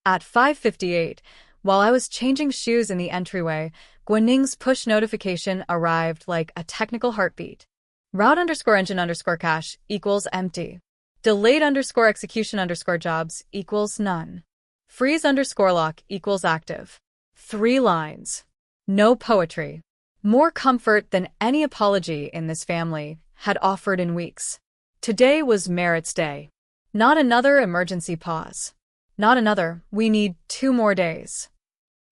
At 5:58, while I was changing shoes in the entryway, Guaning's push notification arrived like a technical heartbeat. Route_engine_cache equals empty. Delayed_execution_jobs equals none. Freeze_lock equals active. 3 lines. No poetry. More comfort than any apology in this family had offered in weeks. Today was Merritt's day. Not another emergency pause. Not another, we need 2 more days.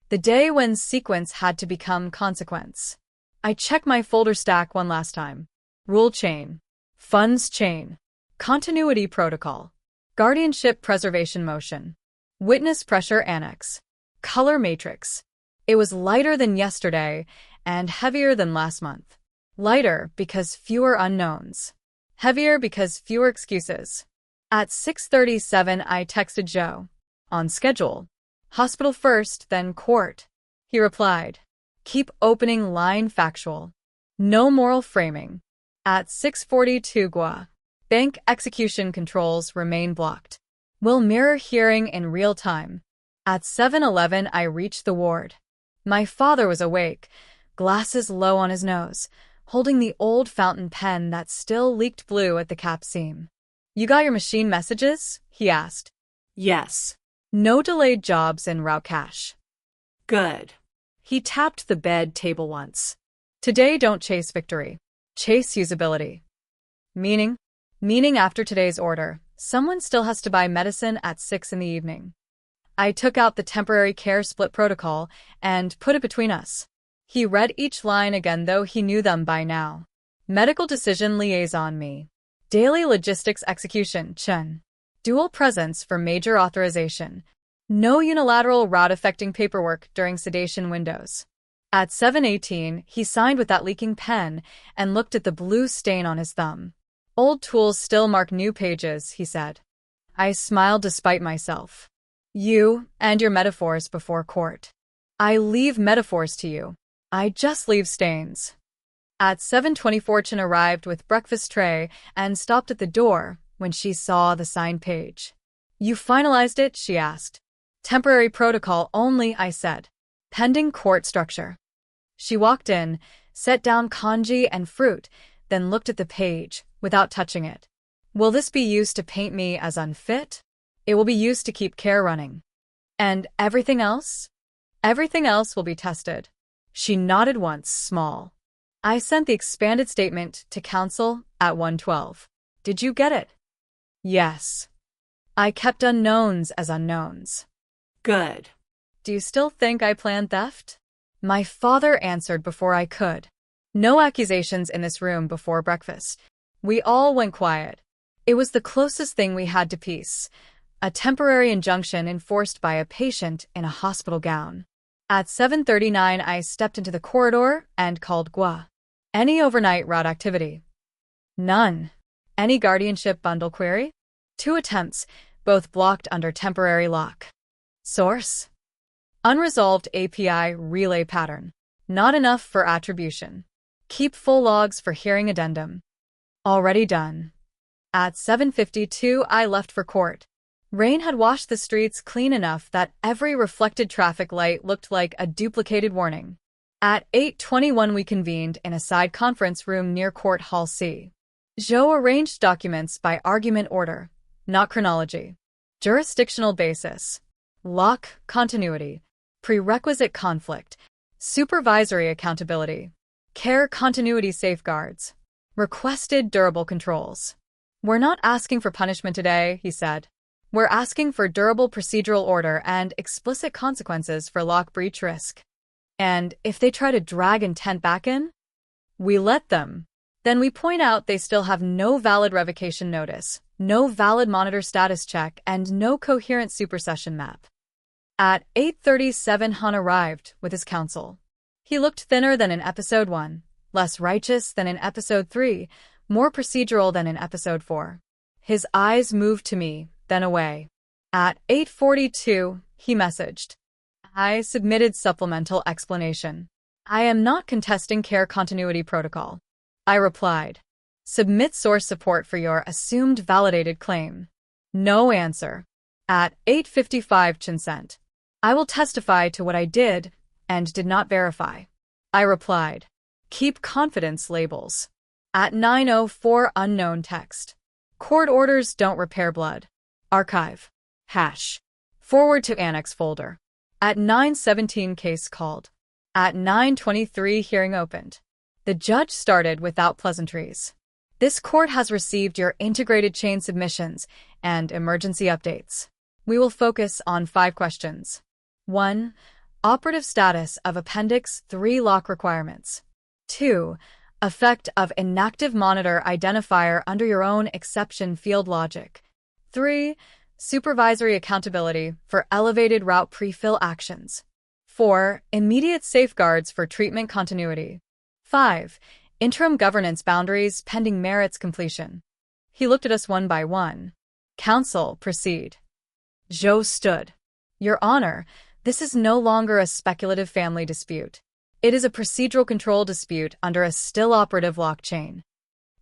The day when sequence had to become consequence. I checked my folder stack one last time. Rule chain. Funds chain. Continuity protocol. Guardianship preservation motion. Witness pressure annex. Color matrix. It was lighter than yesterday and heavier than last month. Lighter because fewer unknowns. Heavier because fewer excuses. At 6:37, I texted Joe. On schedule. Hospital first, then court. He replied. Keep opening line factual. No moral framing. At 6:42 GUA. Bank execution controls remain blocked. Will mirror hearing in real time. At 7:11, I reached the ward. My father was awake, glasses low on his nose, holding the old fountain pen that still leaked blue at the cap seam. You got your machine messages? He asked. Yes. No delayed jobs in route cache. Good. He tapped the bed table once. Today don't chase victory. Chase usability. Meaning? Meaning after today's order, someone still has to buy medicine at 6 in the evening. I took out the temporary care split protocol and put it between us. He read each line again though he knew them by now. Medical decision liaison me. Daily logistics execution Chen. Dual presence for major authorization. No unilateral route-affecting paperwork during sedation windows. At 7:18, he signed with that leaking pen and looked at the blue stain on his thumb. Old tools still mark new pages, he said. I smiled despite myself. You and your metaphors before court. I leave metaphors to you. I just leave stains. At 7:24, Chen arrived with breakfast tray and stopped at the door when she saw the signed page. You finalized it? She asked. Temporary protocol only, I said. Pending court structure. She walked in, set down congee and fruit, then looked at the page without touching it. Will this be used to paint me as unfit? It will be used to keep care running. And everything else? Everything else will be tested. She nodded once, small. I sent the expanded statement to counsel at 1:12. Did you get it? Yes. I kept unknowns as unknowns. Good. Do you still think I planned theft? My father answered before I could. No accusations in this room before breakfast. We all went quiet. It was the closest thing we had to peace. A temporary injunction enforced by a patient in a hospital gown. At 7:39, I stepped into the corridor and called GUA. Any overnight route activity? None. Any guardianship bundle query? 2 attempts, both blocked under temporary lock. Source? Unresolved API relay pattern. Not enough for attribution. Keep full logs for hearing addendum. Already done. At 7:52, I left for court. Rain had washed the streets clean enough that every reflected traffic light looked like a duplicated warning. At 8:21, we convened in a side conference room near Court Hall C. Zhou arranged documents by argument order, not chronology. Jurisdictional basis. Lock continuity. Prerequisite conflict. Supervisory accountability. Care continuity safeguards. Requested durable controls. We're not asking for punishment today, he said. We're asking for durable procedural order and explicit consequences for lock breach risk. And if they try to drag intent back in, we let them. Then we point out they still have no valid revocation notice, no valid monitor status check, and no coherent supersession map. At 8:37, Han arrived with his counsel. He looked thinner than in episode 1, less righteous than in episode 3, more procedural than in episode 4. His eyes moved to me, then away. At 8:42, he messaged. I submitted supplemental explanation. I am not contesting care continuity protocol. I replied. Submit source support for your assumed validated claim. No answer. At 8:55 Chinsent. I will testify to what I did and did not verify. I replied. Keep confidence labels. At 9:04 unknown text. Court orders don't repair blood. Archive. Hash. Forward to annex folder. At 9:17 case called. At 9:23 hearing opened. The judge started without pleasantries. This court has received your integrated chain submissions and emergency updates. We will focus on 5 questions. 1. Operative status of Appendix 3 lock requirements. 2. Effect of inactive monitor identifier under your own exception field logic. 3. Supervisory accountability for elevated route pre-fill actions. 4. Immediate safeguards for treatment continuity. 5. Interim governance boundaries pending merits completion. He looked at us one by one. Counsel, proceed. Zhou stood. Your Honor, this is no longer a speculative family dispute. It is a procedural control dispute under a still operative lock chain.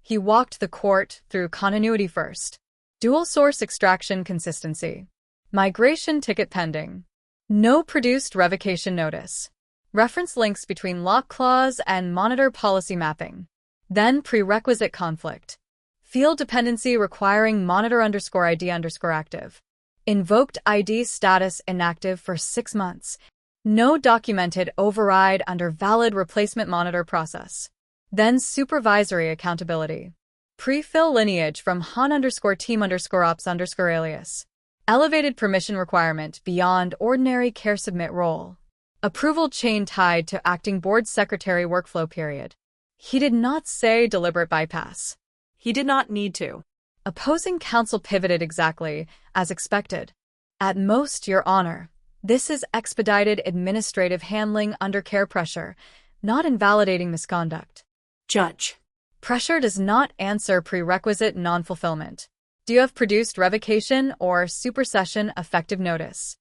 He walked the court through continuity first. Dual source extraction consistency. Migration ticket pending. No produced revocation notice. Reference links between lock clause and monitor policy mapping. Then prerequisite conflict. Field dependency requiring monitor_ID_active. Invoked ID status inactive for 6 months. No documented override under valid replacement monitor process. Then supervisory accountability. Pre-fill lineage from Han_team_ops_alias. Elevated permission requirement beyond ordinary care submit role. Approval chain tied to acting board secretary workflow period. He did not say deliberate bypass. He did not need to. Opposing counsel pivoted exactly as expected. At most, Your Honor, this is expedited administrative handling under care pressure, not invalidating misconduct. Judge. Pressure does not answer prerequisite non-fulfillment. Do you have produced revocation or supersession effective notice?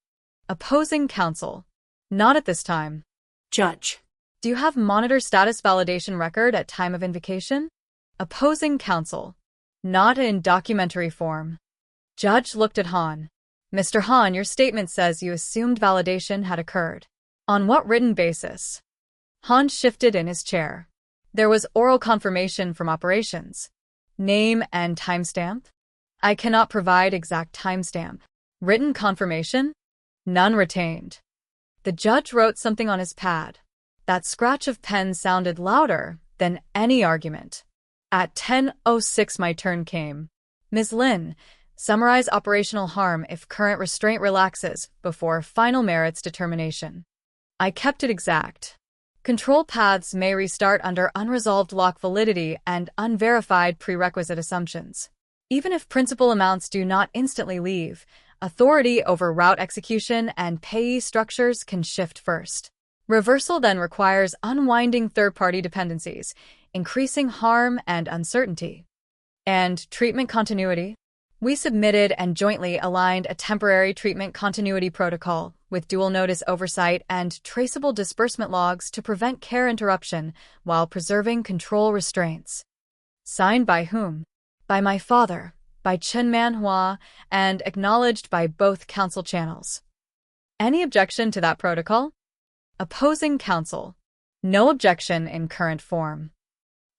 Opposing counsel. Not at this time. Judge. Do you have monitor status validation record at time of invocation? Opposing counsel. Not in documentary form. Judge looked at Han. Mr. Han, your statement says you assumed validation had occurred. On what written basis? Han shifted in his chair. There was oral confirmation from operations. Name and timestamp? I cannot provide exact timestamp. Written confirmation? None retained. The judge wrote something on his pad. That scratch of pen sounded louder than any argument. At 10:06 my turn came. Ms. Lin, summarize operational harm if current restraint relaxes before final merits determination. I kept it exact. Control paths may restart under unresolved lock validity and unverified prerequisite assumptions. Even if principal amounts do not instantly leave, authority over route execution and payee structures can shift first. Reversal then requires unwinding third-party dependencies, increasing harm and uncertainty. And treatment continuity? We submitted and jointly aligned a temporary treatment continuity protocol with dual notice oversight and traceable disbursement logs to prevent care interruption while preserving control restraints. Signed by whom? By my father, by Chen Manhua, and acknowledged by both counsel channels. Any objection to that protocol? Opposing counsel. No objection in current form.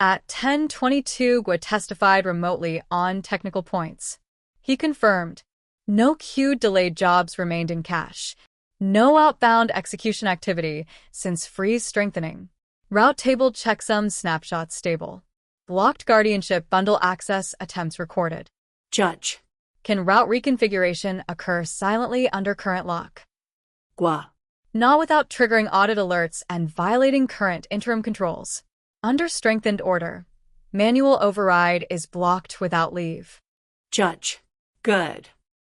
At 10:22 Gua testified remotely on technical points. He confirmed, no queued delayed jobs remained in cache. No outbound execution activity since freeze strengthening. Route table checksum snapshots stable. Blocked guardianship bundle access attempts recorded. Judge. Can route reconfiguration occur silently under current lock? Gua. Not without triggering audit alerts and violating current interim controls. Under strengthened order, manual override is blocked without leave. Judge. Good.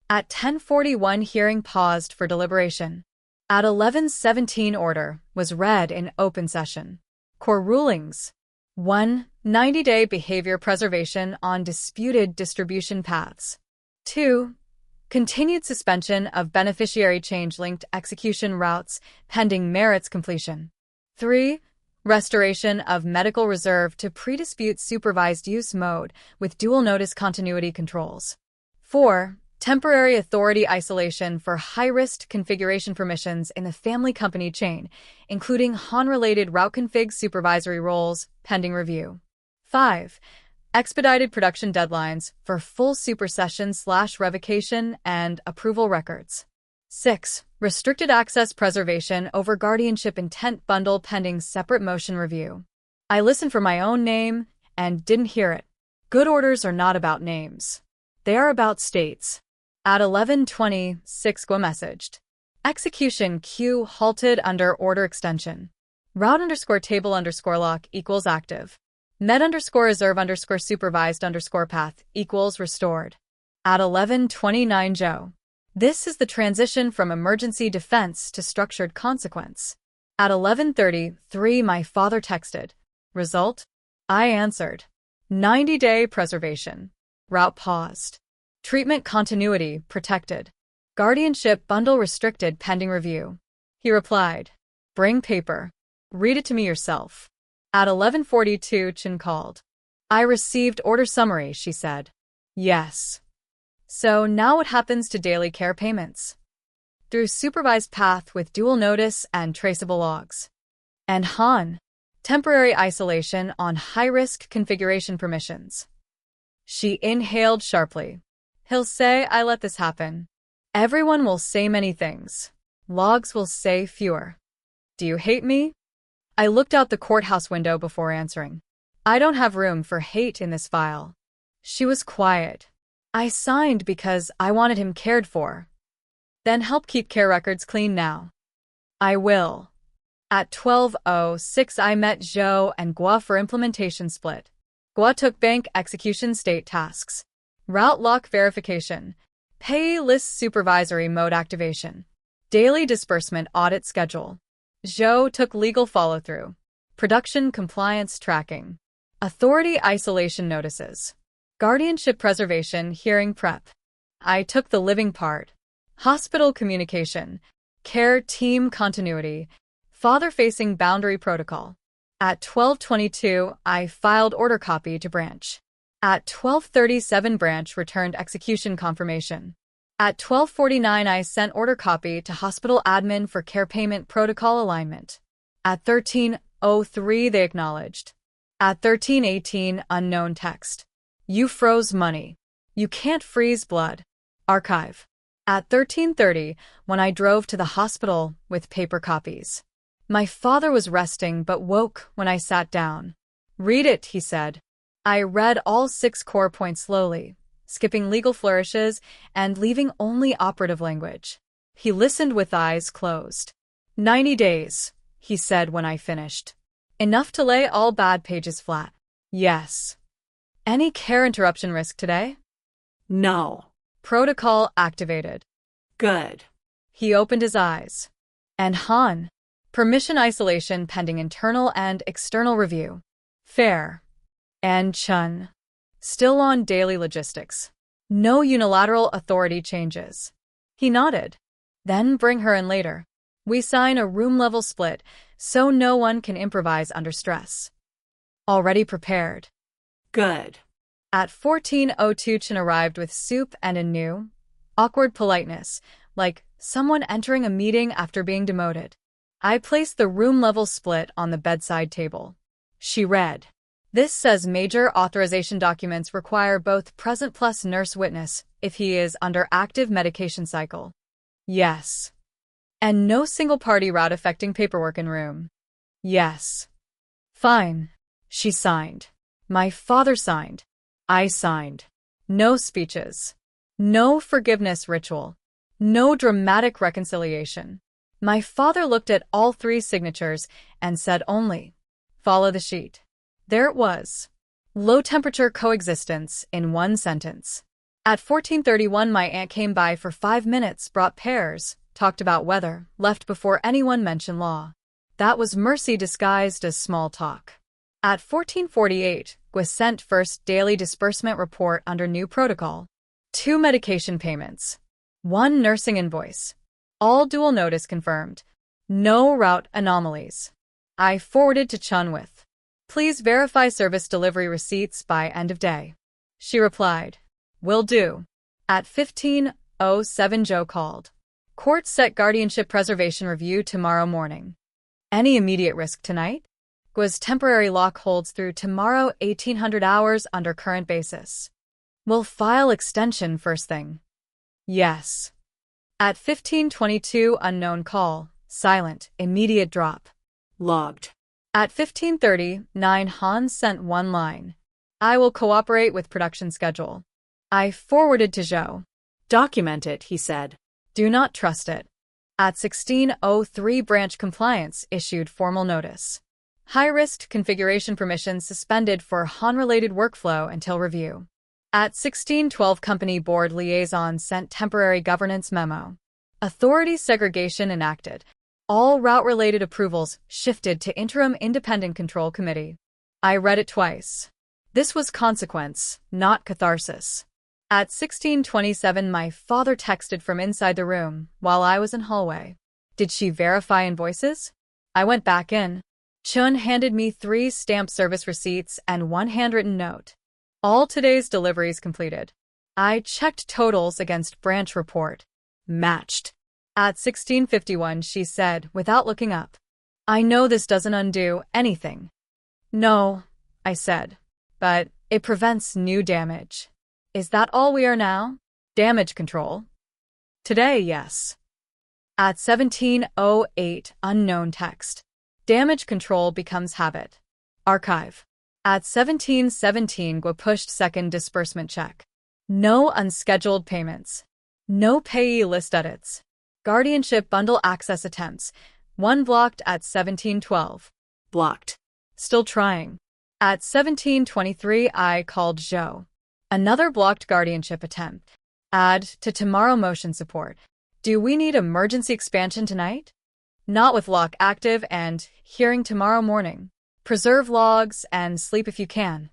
At 10:41 hearing paused for deliberation. At 11:17 order was read in open session. Core rulings. 1. 90-day behavior preservation on disputed distribution paths. 2. Continued suspension of beneficiary change-linked execution routes pending merits completion. 3. Restoration of medical reserve to pre-dispute supervised use mode with dual notice continuity controls. 4. Temporary authority isolation for high-risk configuration permissions in the family company chain, including Han-related route config supervisory roles, pending review. 5. Expedited production deadlines for full supersession/revocation and approval records. 6. Restricted access preservation over guardianship intent bundle pending separate motion review. I listened for my own name and didn't hear it. Good orders are not about names. They are about states. At 11:20, 6GWA messaged. Execution queue halted under order extension. Route_table_lock equals active. Med_reserve_supervised_path equals restored. At 11:29 Joe. This is the transition from emergency defense to structured consequence. At 11:33 my father texted. Result? I answered. 90-day preservation. Route paused. Treatment continuity protected. Guardianship bundle restricted pending review. He replied. Bring paper. Read it to me yourself. At 11:42 Chin called. I received order summary, she said. Yes. So now what happens to daily care payments? Through supervised path with dual notice and traceable logs. And Han. Temporary isolation on high-risk configuration permissions. She inhaled sharply. He'll say I let this happen. Everyone will say many things. Logs will say fewer. Do you hate me? I looked out the courthouse window before answering. I don't have room for hate in this file. She was quiet. I signed because I wanted him cared for. Then help keep care records clean now. I will. At 12:06 I met Zhou and GWA for implementation split. GWA took bank execution state tasks. Route lock verification. Pay list supervisory mode activation. Daily disbursement audit schedule. Zhou took legal follow-through. Production compliance tracking. Authority isolation notices. Guardianship preservation hearing prep. I took the living part. Hospital communication. Care team continuity. Father-facing boundary protocol. At 12:22, I filed order copy to branch. At 12:37, branch returned execution confirmation. At 12:49, I sent order copy to hospital admin for care payment protocol alignment. At 13:03, they acknowledged. At 13:18, unknown text. You froze money. You can't freeze blood. Archive. At 13:30, when I drove to the hospital with paper copies. My father was resting but woke when I sat down. Read it, he said. I read all 6 core points slowly, skipping legal flourishes and leaving only operative language. He listened with eyes closed. 90 days, he said when I finished. Enough to lay all bad pages flat. Yes. Any care interruption risk today? No. Protocol activated. Good. He opened his eyes. And Han. Permission isolation pending internal and external review. Fair. And Chun. Still on daily logistics. No unilateral authority changes. He nodded. Then bring her in later. We sign a room-level split, so no one can improvise under stress. Already prepared. Good. At 14:02 Chin arrived with soup and a new, awkward politeness, like someone entering a meeting after being demoted. I placed the room-level split on the bedside table. She read. This says major authorization documents require both present plus nurse witness if he is under active medication cycle. Yes. And no single-party route affecting paperwork in room. Yes. Fine. She signed. My father signed. I signed. No speeches. No forgiveness ritual. No dramatic reconciliation. My father looked at all 3 signatures and said only, follow the sheet. There it was. Low-temperature coexistence in 1 sentence. At 14:31 my aunt came by for 5 minutes, brought pears, talked about weather, left before anyone mentioned law. That was mercy disguised as small talk. At 14:48, was sent first daily disbursement report under new protocol. 2 medication payments. 1 nursing invoice. All dual notice confirmed. No route anomalies. I forwarded to Chun with, please verify service delivery receipts by end of day. She replied, will do. At 15:07 Joe called. Court set guardianship preservation review tomorrow morning. Any immediate risk tonight? Gwa's temporary lock holds through tomorrow 1800 hours under current basis. We'll file extension first thing. Yes. At 15:22 unknown call, silent, immediate drop. Logged. At 15:39 Hans sent one line. I will cooperate with production schedule. I forwarded to Joe. Document it, he said. Do not trust it. At 16:03 branch compliance issued formal notice. High-risk configuration permissions suspended for Han-related workflow until review. At 16:12 company board liaison sent temporary governance memo. Authority segregation enacted. All route-related approvals shifted to interim independent control committee. I read it twice. This was consequence, not catharsis. At 16:27 my father texted from inside the room while I was in hallway. Did she verify invoices? I went back in. Chun handed me 3 stamp service receipts and 1 handwritten note. All today's deliveries completed. I checked totals against branch report. Matched. At 16:51 she said without looking up. I know this doesn't undo anything. No, I said. But it prevents new damage. Is that all we are now? Damage control? Today, yes. At 17:08 unknown text. Damage control becomes habit. Archive. At 17:17 Gwa pushed second disbursement check. No unscheduled payments. No payee list edits. Guardianship bundle access attempts. 1 blocked at 17:12. Blocked. Still trying. At 17:23 I called Joe. Another blocked guardianship attempt. Add to tomorrow motion support. Do we need emergency expansion tonight? Not with lock active and hearing tomorrow morning. Preserve logs and sleep if you can.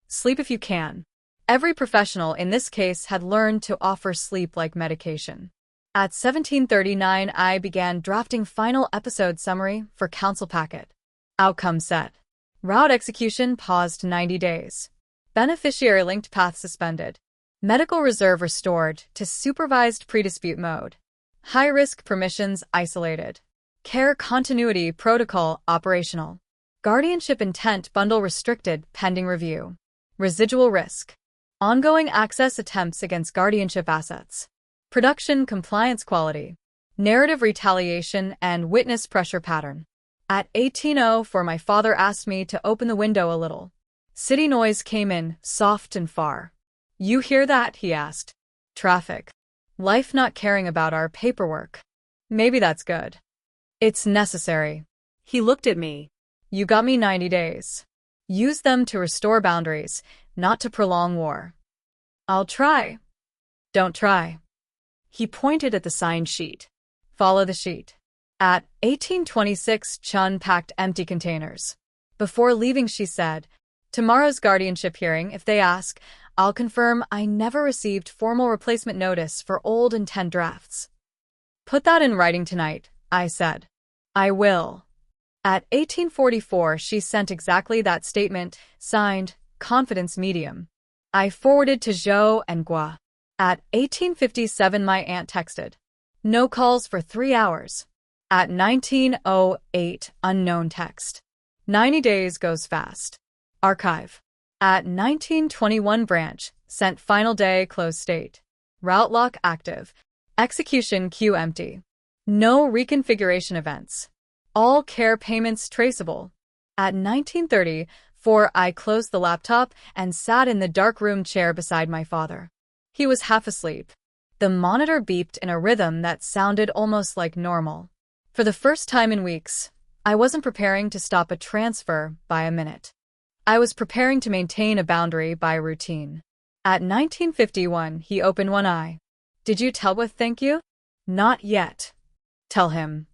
Sleep if you can. Every professional in this case had learned to offer sleep like medication. At 17:39 I began drafting final episode summary for council packet. Outcome set. Route execution paused 90 days. Beneficiary linked path suspended. Medical reserve restored to supervised pre-dispute mode. High-risk permissions isolated. Care continuity protocol operational. Guardianship intent bundle restricted pending review. Residual risk. Ongoing access attempts against guardianship assets. Production compliance quality. Narrative retaliation and witness pressure pattern. At 18:04 my father asked me to open the window a little. City noise came in, soft and far. You hear that? He asked. Traffic. Life not caring about our paperwork. Maybe that's good. It's necessary. He looked at me. You got me 90 days. Use them to restore boundaries, not to prolong war. I'll try. Don't try. He pointed at the sign sheet. Follow the sheet. At 18:26 Chun packed empty containers. Before leaving she said, tomorrow's guardianship hearing, if they ask, I'll confirm I never received formal replacement notice for old intent drafts. Put that in writing tonight, I said. I will. At 18:44 she sent exactly that statement, signed, Confidence Medium. I forwarded to Joe and Gwa. At 18:57 my aunt texted. No calls for 3 hours. At 19:08 unknown text. 90 days goes fast. Archive. At 19:21 branch, sent final day close state. Route lock active. Execution queue empty. No reconfiguration events. All care payments traceable. At 19:34 I closed the laptop and sat in the dark room chair beside my father. He was half asleep. The monitor beeped in a rhythm that sounded almost like normal. For the first time in weeks, I wasn't preparing to stop a transfer by a minute. I was preparing to maintain a boundary by routine. At 19:51 he opened one eye. Did you tell with thank you? Not yet. Tell him.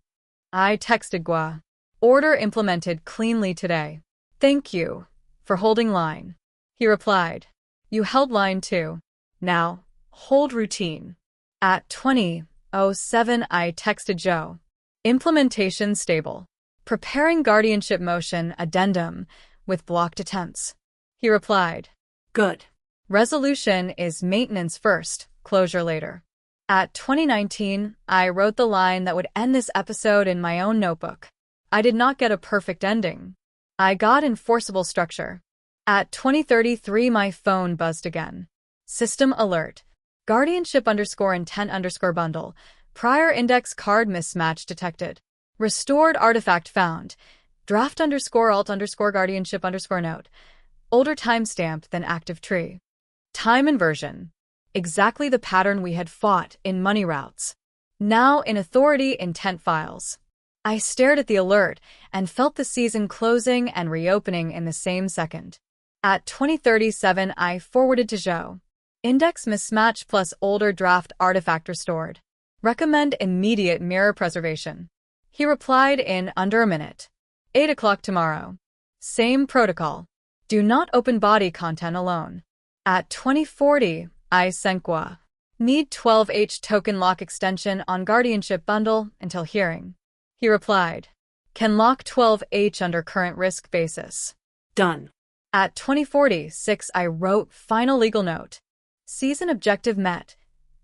I texted Gwa. Order implemented cleanly today. Thank you for holding line. He replied. You held line too. Now, hold routine. At 20:07 I texted Joe. Implementation stable. Preparing guardianship motion addendum with blocked attempts. He replied. Good. Resolution is maintenance first, closure later. At 2019, I wrote the line that would end this episode in my own notebook. I did not get a perfect ending. I got enforceable structure. At 2033, my phone buzzed again. System alert. Guardianship_intent_bundle. Prior index card mismatch detected. Restored artifact found. Draft_alt_guardianship_note. Older timestamp than active tree. Time inversion. Exactly the pattern we had fought in money routes. Now in authority intent files. I stared at the alert and felt the season closing and reopening in the same second. At 2037, I forwarded to Joe. Index mismatch plus older draft artifact restored. Recommend immediate mirror preservation. He replied in under a minute. 8 o'clock tomorrow. Same protocol. Do not open body content alone. At 2040, I Senqua. Need 12H token lock extension on guardianship bundle until hearing. He replied. Can lock 12H under current risk basis. Done. At 2046, I wrote final legal note. Season objective met.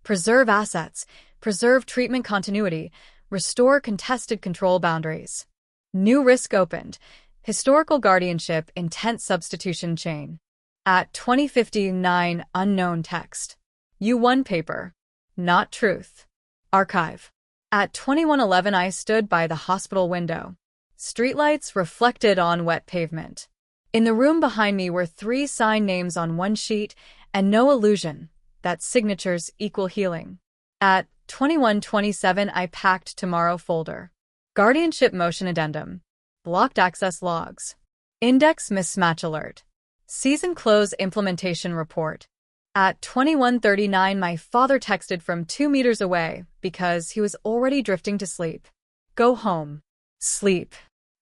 Preserve assets. Preserve treatment continuity. Restore contested control boundaries. New risk opened. Historical guardianship intent substitution chain. At 2059, unknown text. U1 paper. Not truth. Archive. At 2111, I stood by the hospital window. Streetlights reflected on wet pavement. In the room behind me were 3 sign names on one sheet and no illusion that signatures equal healing. At 2127, I packed tomorrow folder. Guardianship motion addendum. Blocked access logs. Index mismatch alert. Season close implementation report. At 2139, my father texted from 2 meters away because he was already drifting to sleep. Go home. Sleep.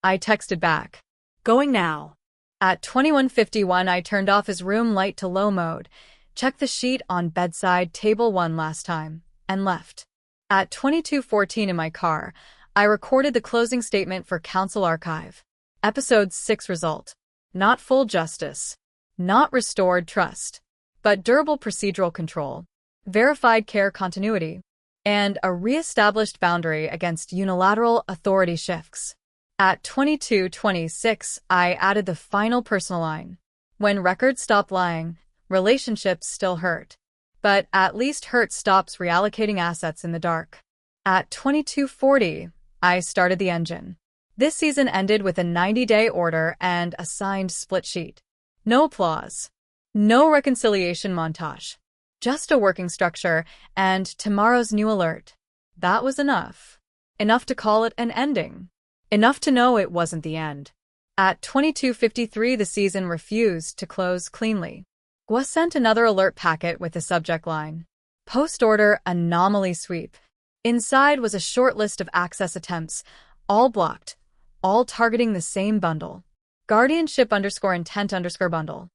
I texted back. Going now. At 2151, I turned off his room light to low mode, checked the sheet on bedside table 1 last time, and left. At 2214 in my car, I recorded the closing statement for Council Archive. Episode 6 result. Not full justice. Not restored trust. But durable procedural control. Verified care continuity. And a re-established boundary against unilateral authority shifts. At 2226, I added the final personal line. When records stop lying, relationships still hurt. But at least hurt stops reallocating assets in the dark. At 2240, I started the engine. This season ended with a 90-day order and a signed split sheet. No applause. No reconciliation montage. Just a working structure and tomorrow's new alert. That was enough. Enough to call it an ending. Enough to know it wasn't the end. At 2253, the season refused to close cleanly. Gua sent another alert packet with the subject line. Post-order anomaly sweep. Inside was a short list of access attempts, all blocked, all targeting the same bundle. Guardianship_intent_bundle.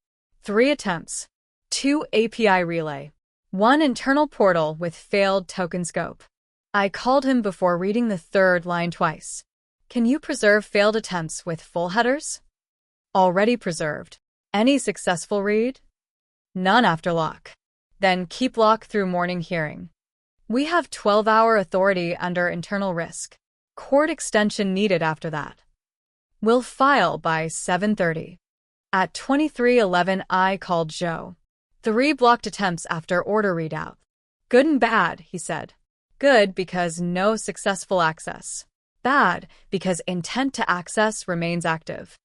3 attempts. 2 API relay. 1 internal portal with failed token scope. I called him before reading the 3rd line twice. Can you preserve failed attempts with full headers? Already preserved. Any successful read? None after lock. Then keep lock through morning hearing. We have 12-hour authority under internal risk. Court extension needed after that. We'll file by 7:30. At 2311, I called Joe. 3 blocked attempts after order readout. Good and bad, he said. Good because no successful access. Bad because intent to access remains active.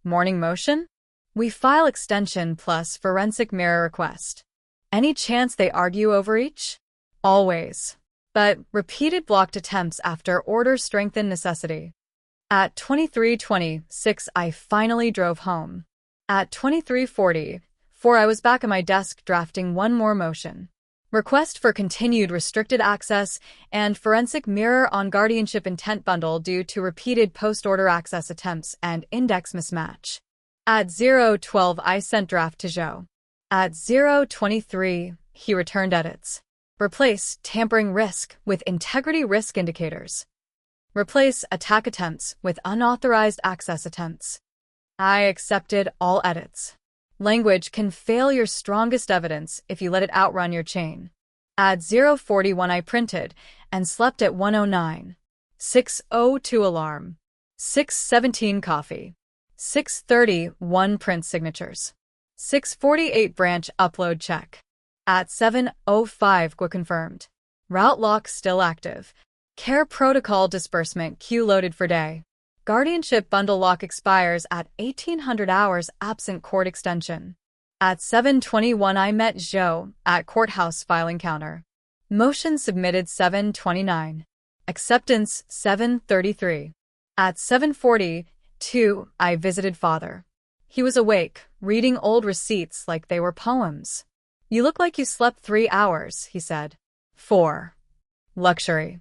Morning motion? We file extension plus forensic mirror request. Any chance they argue over each? Always. But repeated blocked attempts after order strengthen necessity. At 2326, I finally drove home. At 2344, I was back at my desk drafting one more motion. Request for continued restricted access and forensic mirror on guardianship intent bundle due to repeated post-order access attempts and index mismatch. At 0:12, I sent draft to Joe. At 0:23, he returned edits. Replace tampering risk with integrity risk indicators. Replace attack attempts with unauthorized access attempts. I accepted all edits. Language can fail your strongest evidence if you let it outrun your chain. At 0:41 I printed and slept at 1:09. 6:02 alarm. 6:17 coffee. 6:31 print signatures. 6:48 branch upload check. At 7:05 GUA confirmed. Route lock still active. Care protocol disbursement queue loaded for day. Guardianship bundle lock expires at 1800 hours absent court extension. At 7:21 I met Zhou at courthouse filing counter. Motion submitted 7:29. Acceptance 7:33. At 7:42 I visited father. He was awake, reading old receipts like they were poems. You look like you slept 3 hours, he said. 4. Luxury.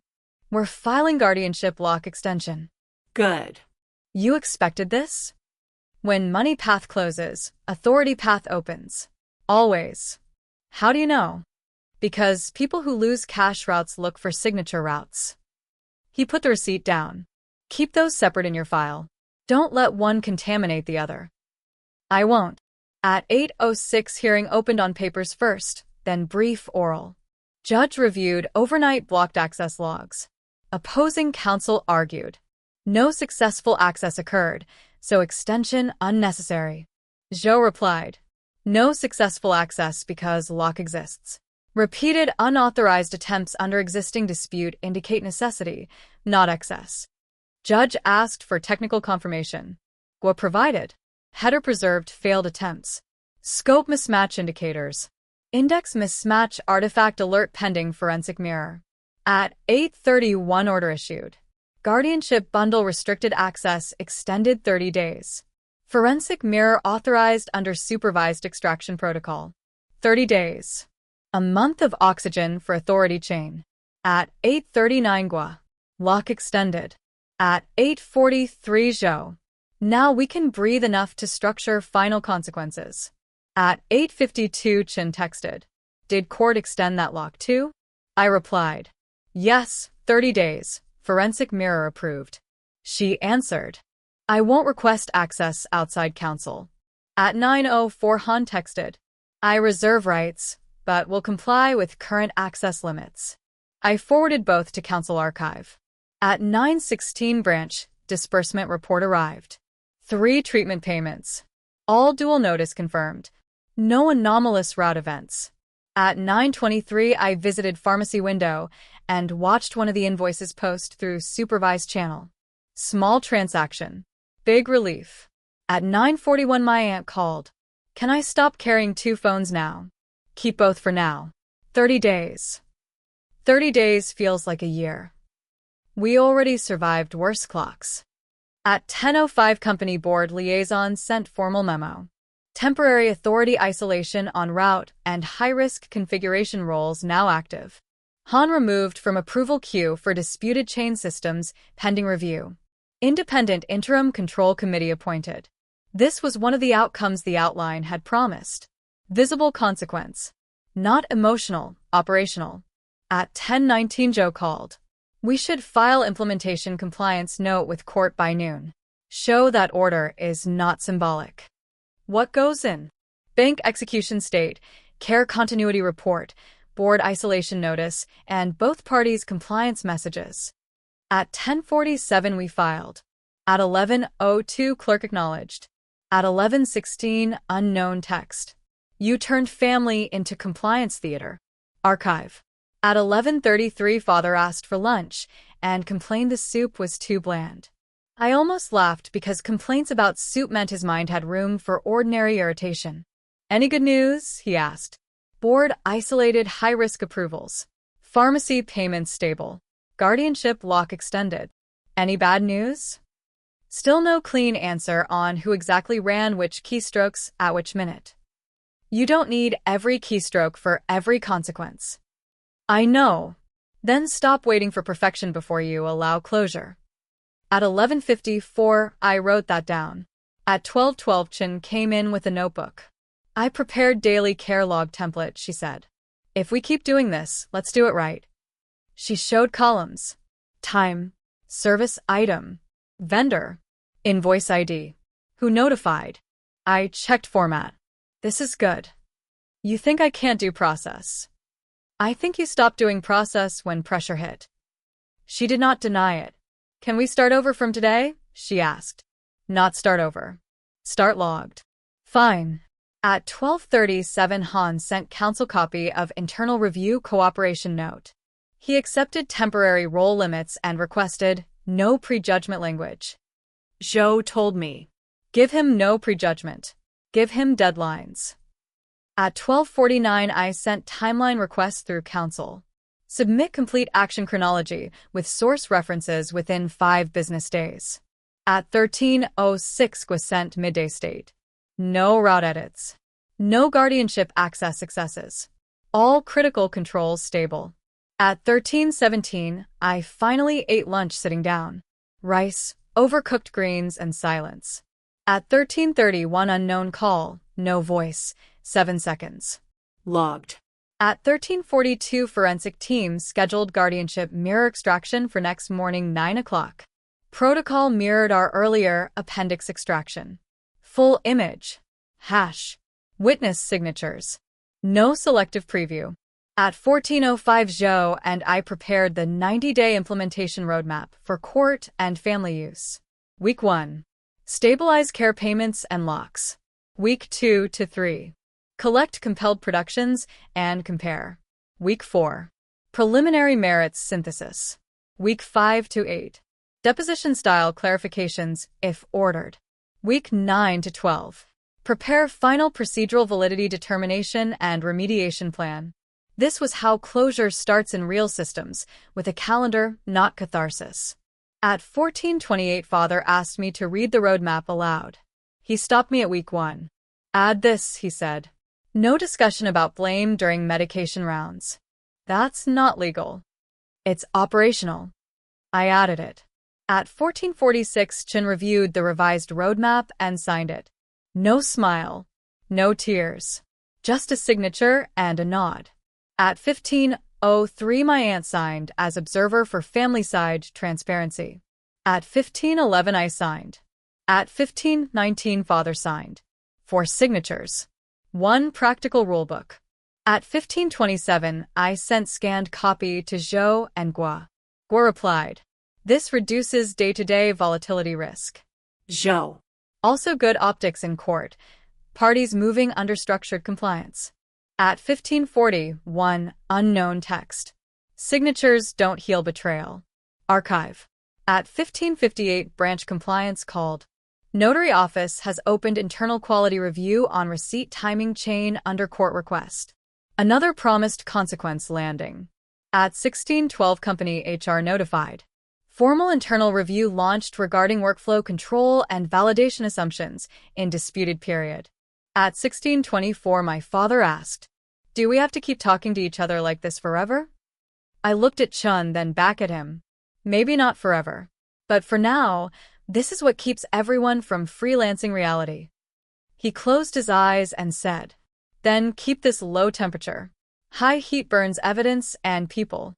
We're filing guardianship lock extension. Good. You expected this? When money path closes, authority path opens. Always. How do you know? Because people who lose cash routes look for signature routes. He put the receipt down. Keep those separate in your file. Don't let one contaminate the other. I won't. At 8:06 hearing opened on papers first, then brief oral. Judge reviewed overnight blocked access logs. Opposing counsel argued. No successful access occurred, so extension unnecessary. Zhou replied. No successful access because lock exists. Repeated unauthorized attempts under existing dispute indicate necessity, not excess. Judge asked for technical confirmation. GUA provided. Header preserved failed attempts. Scope mismatch indicators. Index mismatch artifact alert pending forensic mirror. At 8:31 order issued. Guardianship bundle restricted access extended 30 days. Forensic mirror authorized under supervised extraction protocol. 30 days. A month of oxygen for authority chain. At 8:39 GUA. Lock extended. At 8:43 Zhou. Now we can breathe enough to structure final consequences. At 8:52 Chen texted. Did court extend that lock too? I replied. Yes, 30 days. Forensic mirror approved. She answered. I won't request access outside counsel. At 9:04 Han texted. I reserve rights, but will comply with current access limits. I forwarded both to counsel archive. At 9:16 branch, disbursement report arrived. 3 treatment payments. All dual notice confirmed. No anomalous route events. At 9:23 I visited pharmacy window and watched one of the invoices post through supervised channel. Small transaction. Big relief. At 9:41 my aunt called. Can I stop carrying 2 phones now? Keep both for now. 30 days. 30 days feels like a year. We already survived worse clocks. At 10:05 company board liaison sent formal memo. Temporary authority isolation on route and high-risk configuration roles now active. Han removed from approval queue for disputed chain systems pending review. Independent interim control committee appointed. This was one of the outcomes the outline had promised. Visible consequence. Not emotional, operational. At 10:19 Zhou called. We should file implementation compliance note with court by noon. Show that order is not symbolic. What goes in? Bank execution state, care continuity report, board isolation notice, and both parties' compliance messages. At 10:47 we filed. At 11:02 clerk acknowledged. At 11:16 unknown text. You turned family into compliance theater. Archive. At 11:33 father asked for lunch and complained the soup was too bland. I almost laughed because complaints about soup meant his mind had room for ordinary irritation. Any good news? He asked. Board isolated high-risk approvals. Pharmacy payments stable. Guardianship lock extended. Any bad news? Still no clean answer on who exactly ran which keystrokes at which minute. You don't need every keystroke for every consequence. I know. Then stop waiting for perfection before you allow closure. At 11:54, I wrote that down. At 12:12 Chen came in with a notebook. I prepared daily care log template, she said. If we keep doing this, let's do it right. She showed columns. Time. Service item. Vendor. Invoice ID. Who notified. I checked format. This is good. You think I can't do process. I think you stopped doing process when pressure hit. She did not deny it. Can we start over from today? She asked. Not start over. Start logged. Fine. At 12:37, Han sent counsel copy of internal review cooperation note. He accepted temporary role limits and requested no prejudgment language. Zhou told me. Give him no prejudgment. Give him deadlines. At 12:49, I sent timeline requests through counsel. Submit complete action chronology with source references within 5 business days. At 13:06, Gua sent midday state. No route edits. No guardianship access successes. All critical controls stable. At 13:17, I finally ate lunch sitting down. Rice, overcooked greens, and silence. At 13:31, unknown call, no voice, 7 seconds. Logged. At 13:42, forensic team scheduled guardianship mirror extraction for next morning 9 o'clock. Protocol mirrored our earlier appendix extraction. Full image. Hash. Witness signatures. No selective preview. At 14:05, Zhou and I prepared the 90-day implementation roadmap for court and family use. Week 1. Stabilize care payments and locks. Week 2 to 3. Collect compelled productions and compare. Week 4. Preliminary merits synthesis. Week 5 to 8. Deposition style clarifications, if ordered. Week 9 to 12. Prepare final procedural validity determination and remediation plan. This was how closure starts in real systems, with a calendar, not catharsis. At 14:28, Father asked me to read the roadmap aloud. He stopped me at week 1. Add this, he said. No discussion about blame during medication rounds. That's not legal. It's operational. I added it. At 14:46, Chen reviewed the revised roadmap and signed it. No smile. No tears. Just a signature and a nod. At 15:03, my aunt signed as observer for family side transparency. At 15:11, I signed. At 15:19, Father signed. 4 signatures. 1 practical rulebook. At 15:27, I sent scanned copy to Zhou and Gua. Gua replied, "This reduces day-to-day volatility risk." Zhou. Also good optics in court. Parties moving under structured compliance. At 15:41, unknown text. Signatures don't heal betrayal. Archive. At 15:58, branch compliance called. Notary office has opened internal quality review on receipt timing chain under court request. Another promised consequence landing. At 16:12, company HR notified. Formal internal review launched regarding workflow control and validation assumptions in disputed period. At 16:24, my father asked, "Do we have to keep talking to each other like this forever?" I looked at Chun, then back at him. Maybe not forever. But for now, this is what keeps everyone from freelancing reality. He closed his eyes and said, "Then keep this low temperature. High heat burns evidence and people."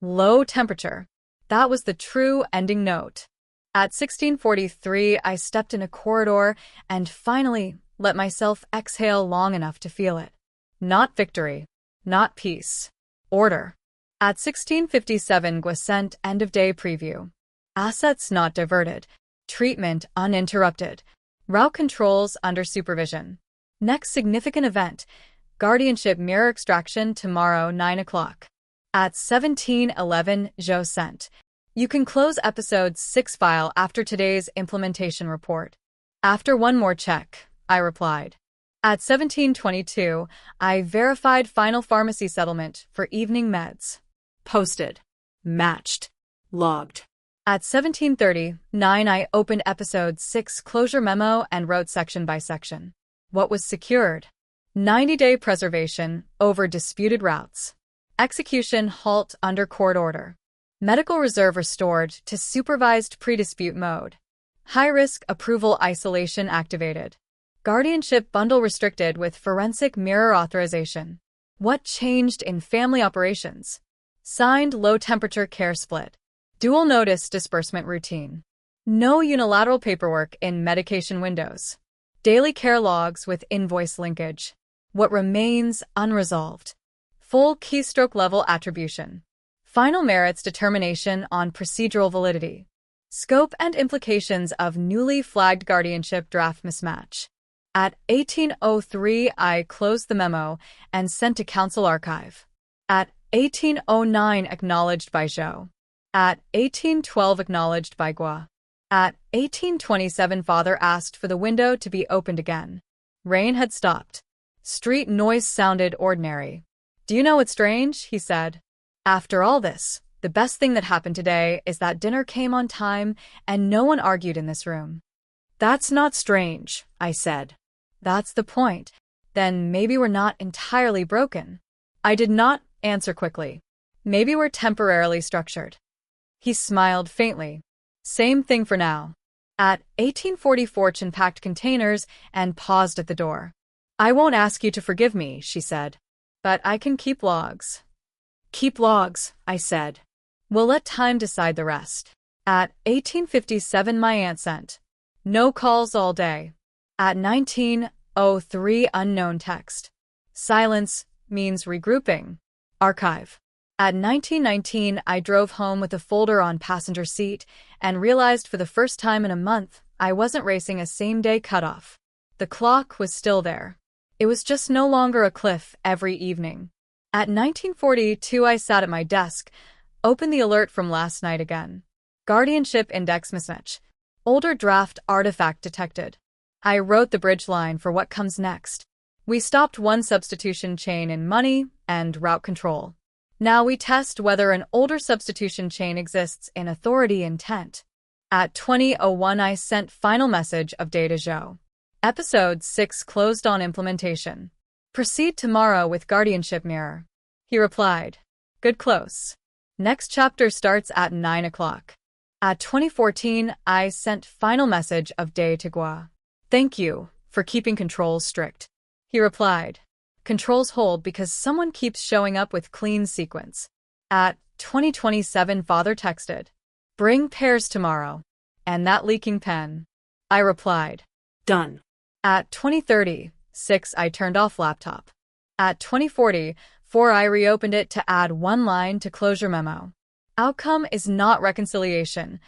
Low temperature. That was the true ending note. At 16:43, I stepped in a corridor and finally let myself exhale long enough to feel it. Not victory. Not peace. Order. At 16:57, Gua sent end-of-day preview. Assets not diverted. Treatment uninterrupted. Route controls under supervision. Next significant event. Guardianship mirror extraction tomorrow 9 o'clock. At 17:11, Zhou sent. You can close episode 6 file after today's implementation report. After one more check, I replied. At 17:22, I verified final pharmacy settlement for evening meds. Posted. Matched. Logged. At 17:39, I opened episode 6 closure memo and wrote section by section. What was secured? 90-day preservation over disputed routes. Execution halt under court order. Medical reserve restored to supervised pre-dispute mode. High-risk approval isolation activated. Guardianship bundle restricted with forensic mirror authorization. What changed in family operations? Signed low-temperature care split. Dual notice disbursement routine. No unilateral paperwork in medication windows. Daily care logs with invoice linkage. What remains unresolved. Full keystroke level attribution. Final merits determination on procedural validity. Scope and implications of newly flagged guardianship draft mismatch. At 1803, I closed the memo and sent to council archive. At 1809, acknowledged by Zhou. At 1812, acknowledged by Gua. At 1827, father asked for the window to be opened again. Rain had stopped. Street noise sounded ordinary. Do you know what's strange? He said. After all this, the best thing that happened today is that dinner came on time and no one argued in this room. That's not strange, I said. That's the point. Then maybe we're not entirely broken. I did not answer quickly. Maybe we're temporarily structured. He smiled faintly. Same thing for now. At 1840, Fortune packed containers and paused at the door. I won't ask you to forgive me, she said. But I can keep logs. Keep logs, I said. We'll let time decide the rest. At 1857, my aunt sent. No calls all day. At 1903, unknown text. Silence means regrouping. Archive. At 1919, I drove home with a folder on passenger seat and realized for the first time in a month I wasn't racing a same-day cutoff. The clock was still there. It was just no longer a cliff every evening. At 1942, I sat at my desk, opened the alert from last night again. Guardianship index mismatch. Older draft artifact detected. I wrote the bridge line for what comes next. We stopped one substitution chain in money and route control. Now we test whether an older substitution chain exists in authority intent. At 20:01, I sent final message of data Zhou. Episode 6 closed on implementation. Proceed tomorrow with guardianship mirror. He replied. Good close. Next chapter starts at 9 o'clock. At 2014, I sent final message of day to Gua. Thank you for keeping controls strict. He replied. Controls hold because someone keeps showing up with clean sequence. At 2027, father texted. Bring pairs tomorrow. And that leaking pen. I replied. Done. At 2036, I turned off laptop. At 2044, I reopened it to add one line to closure memo. Outcome is not reconciliation.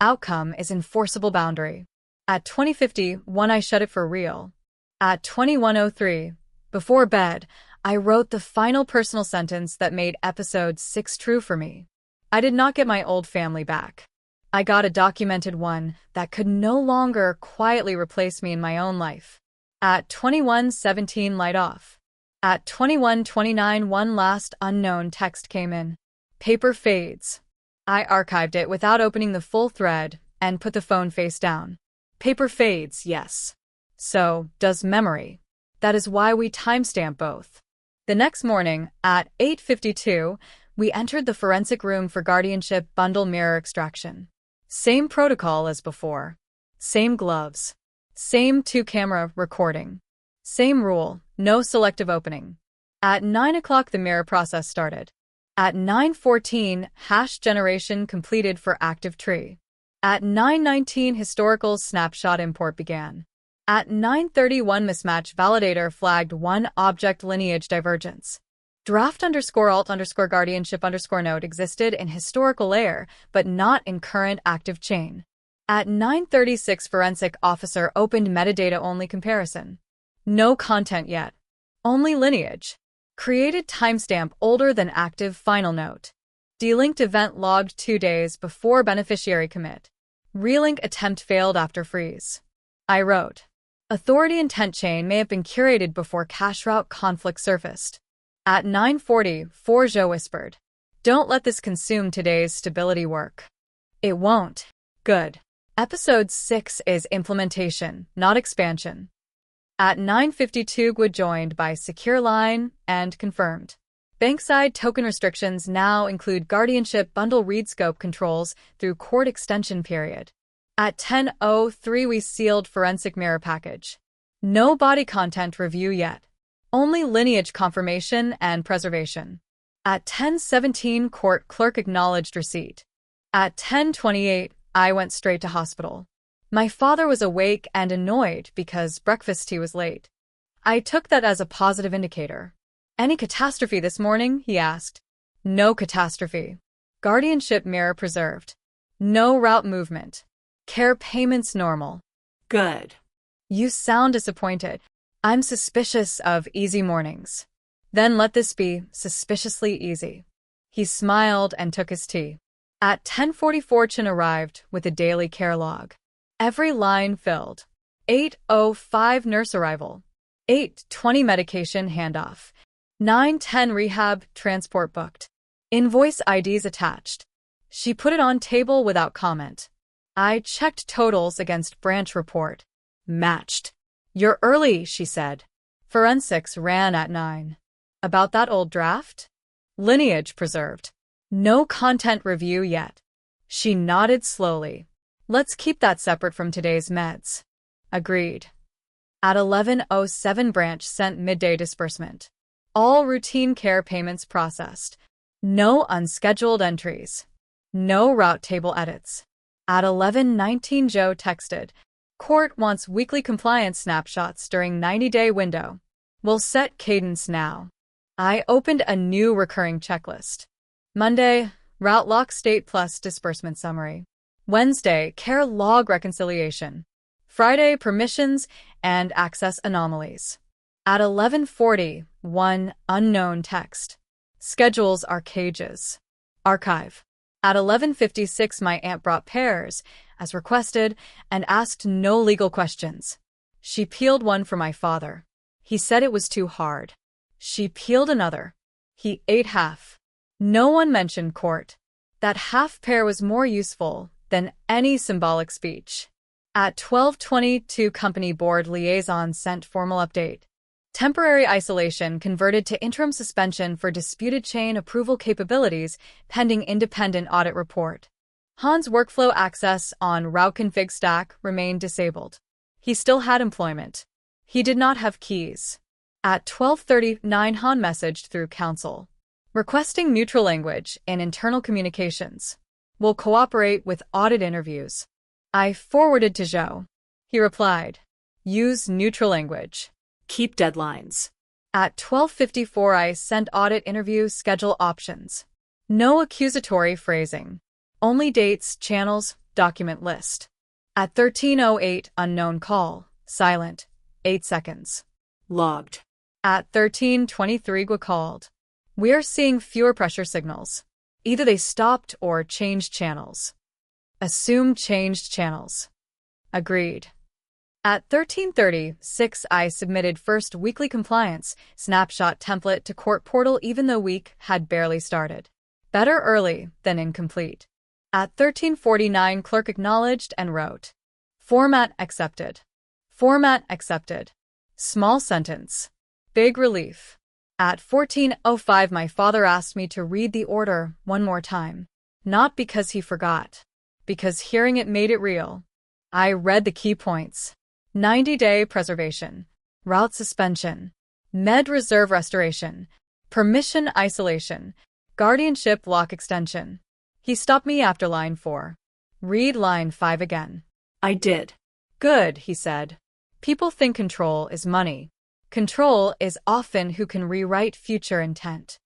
Outcome is enforceable boundary. At 2051, I shut it for real. At 2103, before bed, I wrote the final personal sentence that made episode 6 true for me. I did not get my old family back. I got a documented one that could no longer quietly replace me in my own life. At 2117, light off. At 2129, one last unknown text came in. Paper fades. I archived it without opening the full thread and put the phone face down. Paper fades, yes. So does memory. That is why we timestamp both. The next morning, at 8:52, we entered the forensic room for guardianship bundle mirror extraction. Same protocol as before. Same gloves. Same 2-camera recording. Same rule, no selective opening. At 9 o'clock, the mirror process started. At 9:14, hash generation completed for active tree. At 9:19, historical snapshot import began. At 9:31, mismatch validator flagged one object lineage divergence. Draft_alt_guardianship_node existed in historical layer, but not in current active chain. At 9:36, forensic officer opened metadata-only comparison. No content yet. Only lineage. Created timestamp older than active final note. Delinked event logged 2 days before beneficiary commit. Relink attempt failed after freeze. I wrote. Authority intent chain may have been curated before cache route conflict surfaced. At 9:40, Zhou whispered. Don't let this consume today's stability work. It won't. Good. Episode 6 is implementation, not expansion. At 9:52, Gua joined by secure line and confirmed. Bankside token restrictions now include guardianship bundle read scope controls through court extension period. At 10:03, we sealed forensic mirror package. No body content review yet. Only lineage confirmation and preservation. At 10:17, court clerk acknowledged receipt. At 10:28, I went straight to hospital. My father was awake and annoyed because breakfast tea was late. I took that as a positive indicator. Any catastrophe this morning? He asked. No catastrophe. Guardianship mirror preserved. No route movement. Care payments normal. Good. You sound disappointed. I'm suspicious of easy mornings. Then let this be suspiciously easy. He smiled and took his tea. At 10:44 Chin arrived with a daily care log. Every line filled. 8:05 nurse arrival. 8:20 medication handoff. 9:10 rehab transport booked. Invoice IDs attached. She put it on table without comment. I checked totals against branch report. Matched. You're early, she said. Forensics ran at 9. About that old draft? Lineage preserved. No content review yet. She nodded slowly. Let's keep that separate from today's meds. Agreed. At 11:07 branch sent midday disbursement. All routine care payments processed. No unscheduled entries. No route table edits. At 11:19 Joe texted. Court wants weekly compliance snapshots during 90-day window. We'll set cadence now. I opened a new recurring checklist. Monday, route lock state plus disbursement summary. Wednesday, care log reconciliation. Friday, permissions and access anomalies. At 11:40, one unknown text. Schedules are cages. Archive. At 11:56, my aunt brought pears, as requested, and asked no legal questions. She peeled one for my father. He said it was too hard. She peeled another. He ate half. No one mentioned court. That half pear was more useful than any symbolic speech. At 12:22, company board liaison sent formal update. Temporary isolation converted to interim suspension for disputed chain approval capabilities pending independent audit report. Han's workflow access on route config stack remained disabled. He still had employment. He did not have keys. At 12:39, Han messaged through counsel, requesting neutral language in internal communications. Will cooperate with audit interviews. I forwarded to Zhou. He replied, use neutral language. Keep deadlines. At 12:54, I sent audit interview schedule options. No accusatory phrasing. Only dates, channels, document list. At 13:08, unknown call. Silent. 8 seconds. Logged. At 13:23, Gua called. We are seeing fewer pressure signals. Either they stopped or changed channels. Assume changed channels. Agreed. At 13:36, I submitted first weekly compliance snapshot template to court portal even though week had barely started. Better early than incomplete. At 13:49, clerk acknowledged and wrote. Format accepted. Format accepted. Small sentence. Big relief. At 14:05, my father asked me to read the order one more time. Not because he forgot. Because hearing it made it real. I read the key points. 90-day preservation. Route suspension. Med reserve restoration. Permission isolation. Guardianship lock extension. He stopped me after line 4. Read line 5 again. I did. Good, he said. People think control is money. Control is often who can rewrite future intent.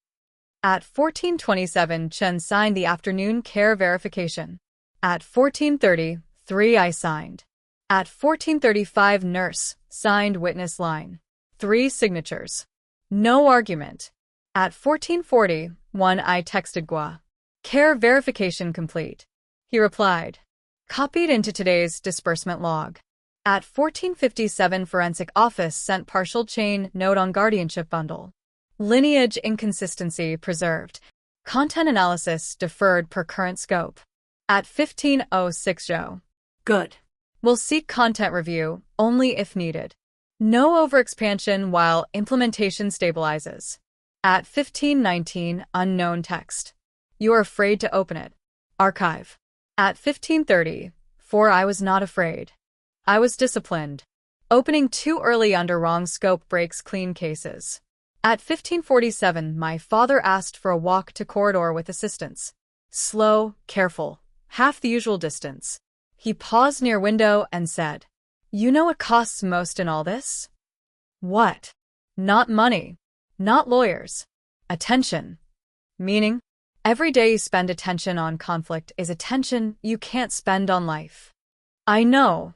At 14:27, Chen signed the afternoon care verification. At 14:33, I signed. At 14:35, nurse signed witness line. 3 signatures. No argument. At 14:41, I texted Gua. Care verification complete. He replied. Copied into today's disbursement log. At 14:57, forensic office sent partial chain note on guardianship bundle. Lineage inconsistency preserved. Content analysis deferred per current scope. At 15:06, Joe. Good. Will seek content review only if needed. No overexpansion while implementation stabilizes. At 15:19, unknown text. You are afraid to open it. Archive. At 15:34, I was not afraid. I was disciplined. Opening too early under wrong scope breaks clean cases. At 15:47, my father asked for a walk to corridor with assistance. Slow, careful, half the usual distance. He paused near window and said, "You know what costs most in all this?" "What?" "Not money. Not lawyers. Attention." "Meaning?" "Every day you spend attention on conflict is attention you can't spend on life." "I know."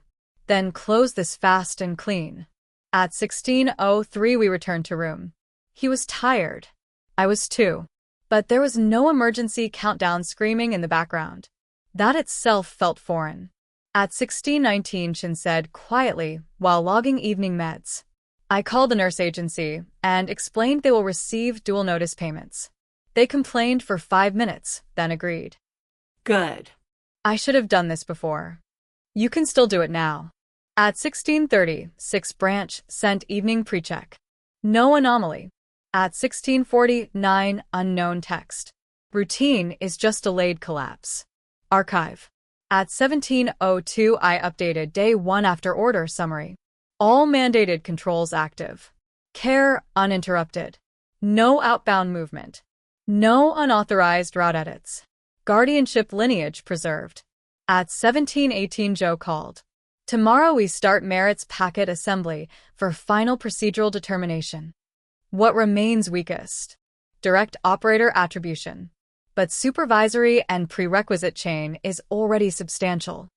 "Then close this fast and clean." At 16:03 we returned to room. He was tired. I was too. But there was no emergency countdown screaming in the background. That itself felt foreign. At 16:19 Shin said quietly while logging evening meds, "I called the nurse agency and explained they will receive dual notice payments." They complained for 5 minutes, then agreed. Good. "I should have done this before." "You can still do it now." At 16:30, 6th branch sent evening pre-check. No anomaly. At 16:49, unknown text. Routine is just delayed collapse. Archive. At 17:02 I updated day 1 after order summary. All mandated controls active. Care uninterrupted. No outbound movement. No unauthorized route edits. Guardianship lineage preserved. At 17:18 Joe called. "Tomorrow we start merits packet assembly for final procedural determination." What remains weakest? Direct operator attribution. But supervisory and prerequisite chain is already substantial.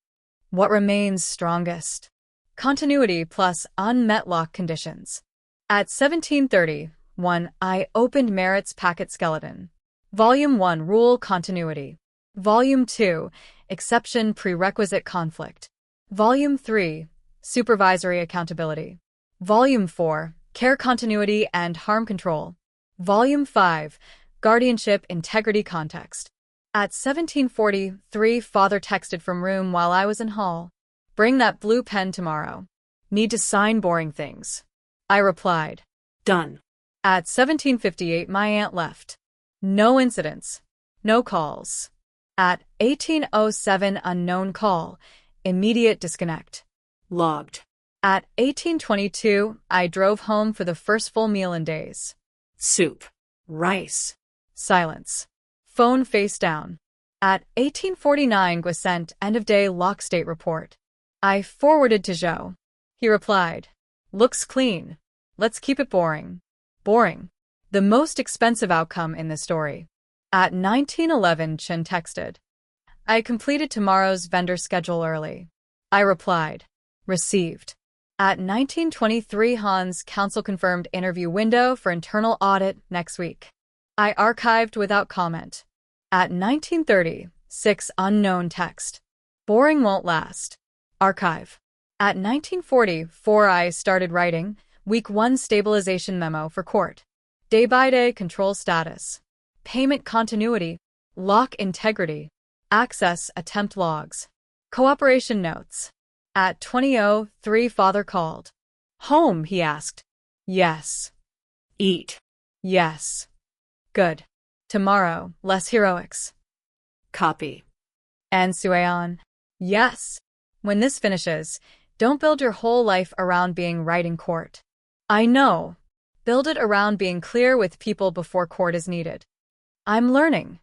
What remains strongest? Continuity plus unmet lock conditions. At 17:31, I opened merits packet skeleton. Volume 1 Rule Continuity. Volume 2 Exception Prerequisite Conflict. Volume 3 Supervisory Accountability. Volume 4 Care Continuity and Harm Control. Volume 5 Guardianship Integrity Context. At 17:43, father texted from room while I was in hall. "Bring that blue pen tomorrow. Need to sign boring things." I replied. Done. At 17:58 my aunt left. No incidents. No calls. At 18:07 unknown call. Immediate disconnect. Logged. At 18:22 I drove home for the first full meal in days. Soup. Rice. Silence. Phone face down. At 18:49 Gua sent end-of-day lock state report. I forwarded to Joe. He replied, "Looks clean. Let's keep it boring." Boring. The most expensive outcome in the story. At 19:11 Chen texted, "I completed tomorrow's vendor schedule early." I replied, "Received." At 19:23 Han's counsel confirmed interview window for internal audit next week. I archived without comment. At 19:30, 6 unknown text. Boring won't last. Archive. At 19:44 I started writing week 1 stabilization memo for court. Day-by-day control status. Payment continuity. Lock integrity. Access attempt logs. Cooperation notes. At 20:03 father called. "Home?" he asked. "Yes." Eat. "Yes." "Good. Tomorrow, less heroics." Copy. And Sueon. "Yes. When this finishes, don't build your whole life around being right in court." "I know. Build it around being clear with people before court is needed." "I'm learning."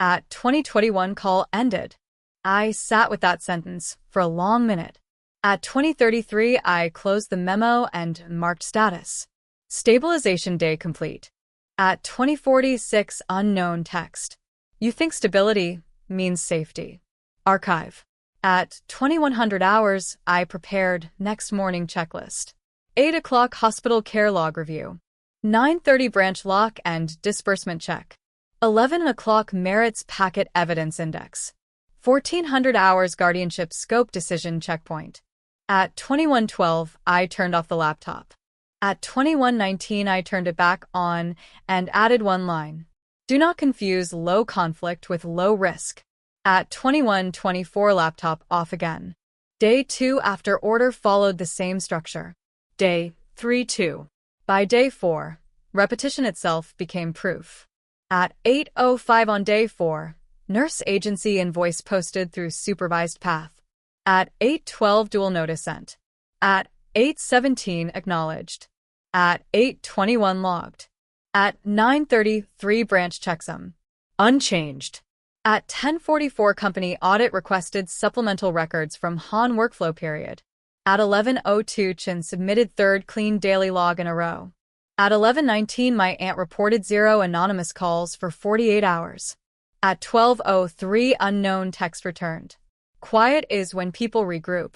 At 2021 call ended. I sat with that sentence for a long minute. At 20:33 I closed the memo and marked status. Stabilization day complete. At 20:46 unknown text. You think stability means safety. Archive. At 2100 hours I prepared next morning checklist. 8 o'clock hospital care log review. 9:30 branch lock and disbursement check. 11 o'clock merits packet evidence index. 1400 hours guardianship scope decision checkpoint. At 21:12 I turned off the laptop. At 21:19 I turned it back on and added one line. Do not confuse low conflict with low risk. At 21:24 laptop off again. Day 2 after order followed the same structure. Day 3-2. By day 4, repetition itself became proof. At 8:05 on day 4, nurse agency invoice posted through supervised path. At 8:12 dual notice sent. At 8:17 acknowledged. At 8:21 logged. At 9:33 branch checksum. Unchanged. At 10:44, company audit requested supplemental records from Han workflow period. At 11:02, Chin submitted third clean daily log in a row. At 11:19, my aunt reported 0 anonymous calls for 48 hours. At 12:03, unknown text returned. Quiet is when people regroup.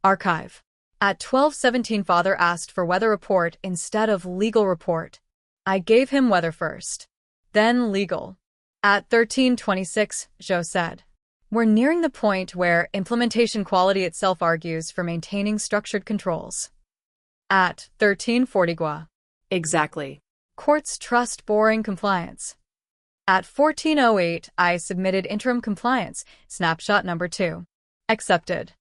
Archive. At 12:17, father asked for weather report instead of legal report. I gave him weather first. Then legal. At 13:26, Joe said, "We're nearing the point where implementation quality itself argues for maintaining structured controls." At 13:40, Gua. Exactly. Courts trust boring compliance. At 14:08, I submitted interim compliance, snapshot number 2. Accepted.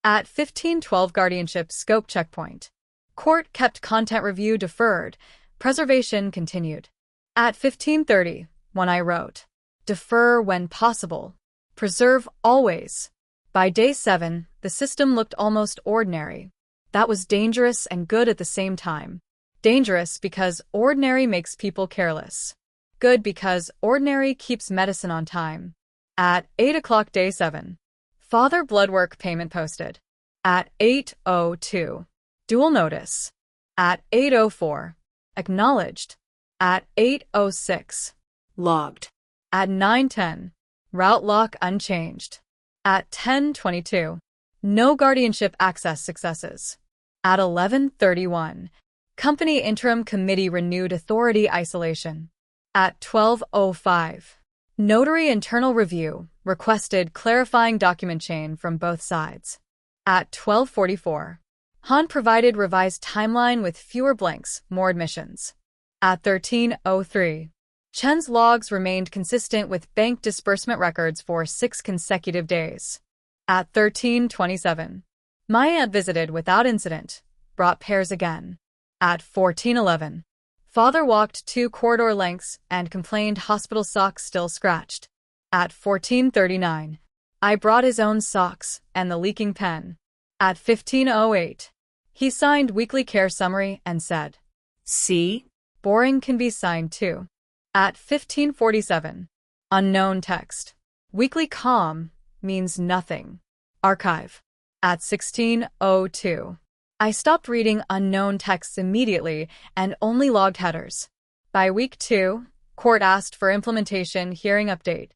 At 15:12, guardianship scope checkpoint. Court kept content review deferred. Preservation continued. At 15:30, when I wrote, defer when possible. Preserve always. By day 7, the system looked almost ordinary. That was dangerous and good at the same time. Dangerous because ordinary makes people careless. Good because ordinary keeps medicine on time. At 8 o'clock, day 7. Father blood work payment posted. At 8:02. Dual notice. At 8:04. Acknowledged. At 8:06. Logged. At 9:10. Route lock unchanged. At 10:22. No guardianship access successes. At 11:31. Company interim committee renewed authority isolation. At 12:05. Notary internal review requested clarifying document chain from both sides. At 12:44. Han provided revised timeline with fewer blanks, more admissions. At 13:03. Chen's logs remained consistent with bank disbursement records for 6 consecutive days. At 13:27. My aunt visited without incident, brought pairs again. At 14:11. Father walked 2 corridor lengths and complained hospital socks still scratched. At 14:39. I brought his own socks and the leaking pen. At 15:08. He signed weekly care summary and said, See? Boring can be signed too. At 15:47. Unknown text. Weekly calm means nothing. Archive. At 16:02. I stopped reading unknown texts immediately and only logged headers. By week 2, court asked for implementation hearing update.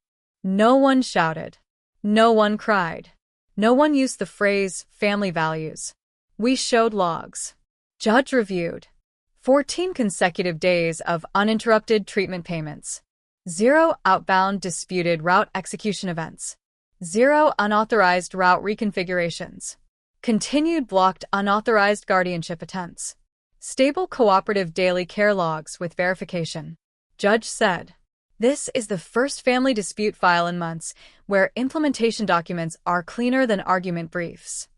No one shouted. No one cried. No one used the phrase family values. We showed logs. Judge reviewed. 14 consecutive days of uninterrupted treatment payments. 0 outbound disputed route execution events. 0 unauthorized route reconfigurations. Continued blocked unauthorized guardianship attempts. Stable cooperative daily care logs with verification. Judge said, this is the first family dispute file in months where implementation documents are cleaner than argument briefs.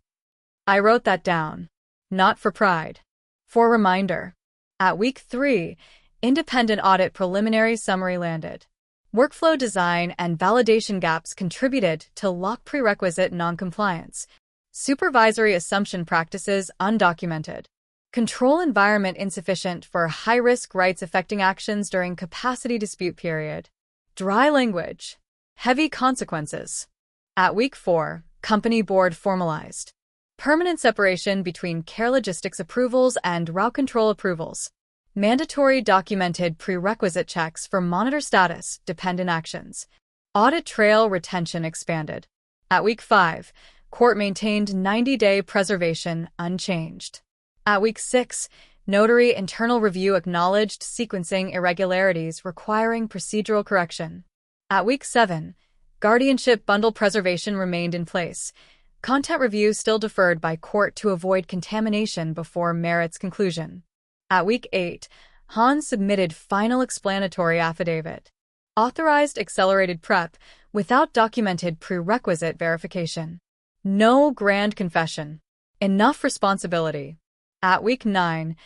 I wrote that down. Not for pride. For reminder. At week 3, independent audit preliminary summary landed. Workflow design and validation gaps contributed to lock prerequisite noncompliance. Supervisory assumption practices undocumented. Control environment insufficient for high-risk rights-affecting actions during capacity dispute period. Dry language. Heavy consequences. At week 4, company board formalized. Permanent separation between care logistics approvals and route control approvals. Mandatory documented prerequisite checks for monitor status, dependent actions. Audit trail retention expanded. At week 5, court maintained 90-day preservation unchanged. At week 6, notary internal review acknowledged sequencing irregularities requiring procedural correction. At week 7, guardianship bundle preservation remained in place. Content review still deferred by court to avoid contamination before merits conclusion. At week 8, Han submitted final explanatory affidavit. Authorized accelerated prep without documented prerequisite verification. No grand confession. Enough responsibility. At week 9,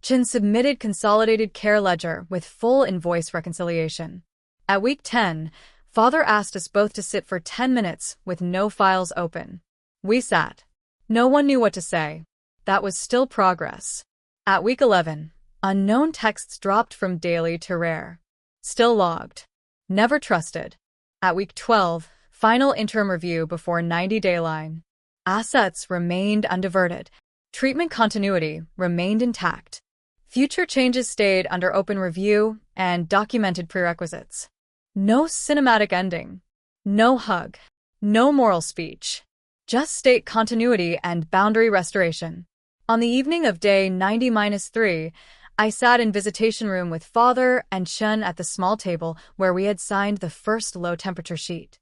Chin submitted consolidated care ledger with full invoice reconciliation. At week 10, father asked us both to sit for 10 minutes with no files open. We sat. No one knew what to say. That was still progress. At week 11, unknown texts dropped from daily to rare. Still logged. Never trusted. At week 12, final interim review before 90-day line. Assets remained undiverted. Treatment continuity remained intact. Future changes stayed under open review and documented prerequisites. No cinematic ending. No hug. No moral speech. Just state continuity and boundary restoration. On the evening of day 90-3, I sat in visitation room with Father and Chun at the small table where we had signed the first low-temperature sheet.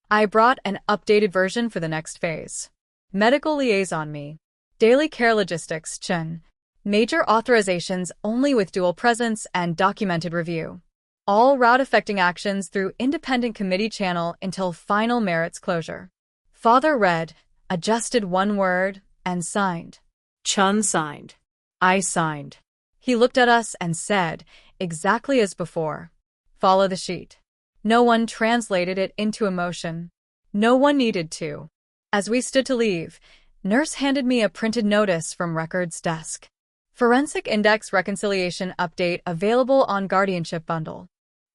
I brought an updated version for the next phase. Medical liaison me. Daily care logistics Chun. Major authorizations only with dual presence and documented review. All route-affecting actions through independent committee channel until final merits closure. Father read, adjusted one word, and signed. Chun signed. I signed. He looked at us and said, exactly as before. Follow the sheet. No one translated it into emotion. No one needed to. As we stood to leave, nurse handed me a printed notice from records desk. Forensic Index Reconciliation Update available on Guardianship Bundle.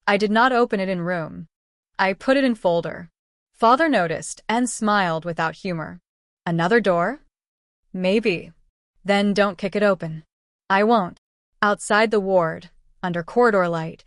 I did not open it in room. I put it in folder. Father noticed and smiled without humor. Another door? Maybe. Then don't kick it open. I won't. Outside the ward, under corridor light,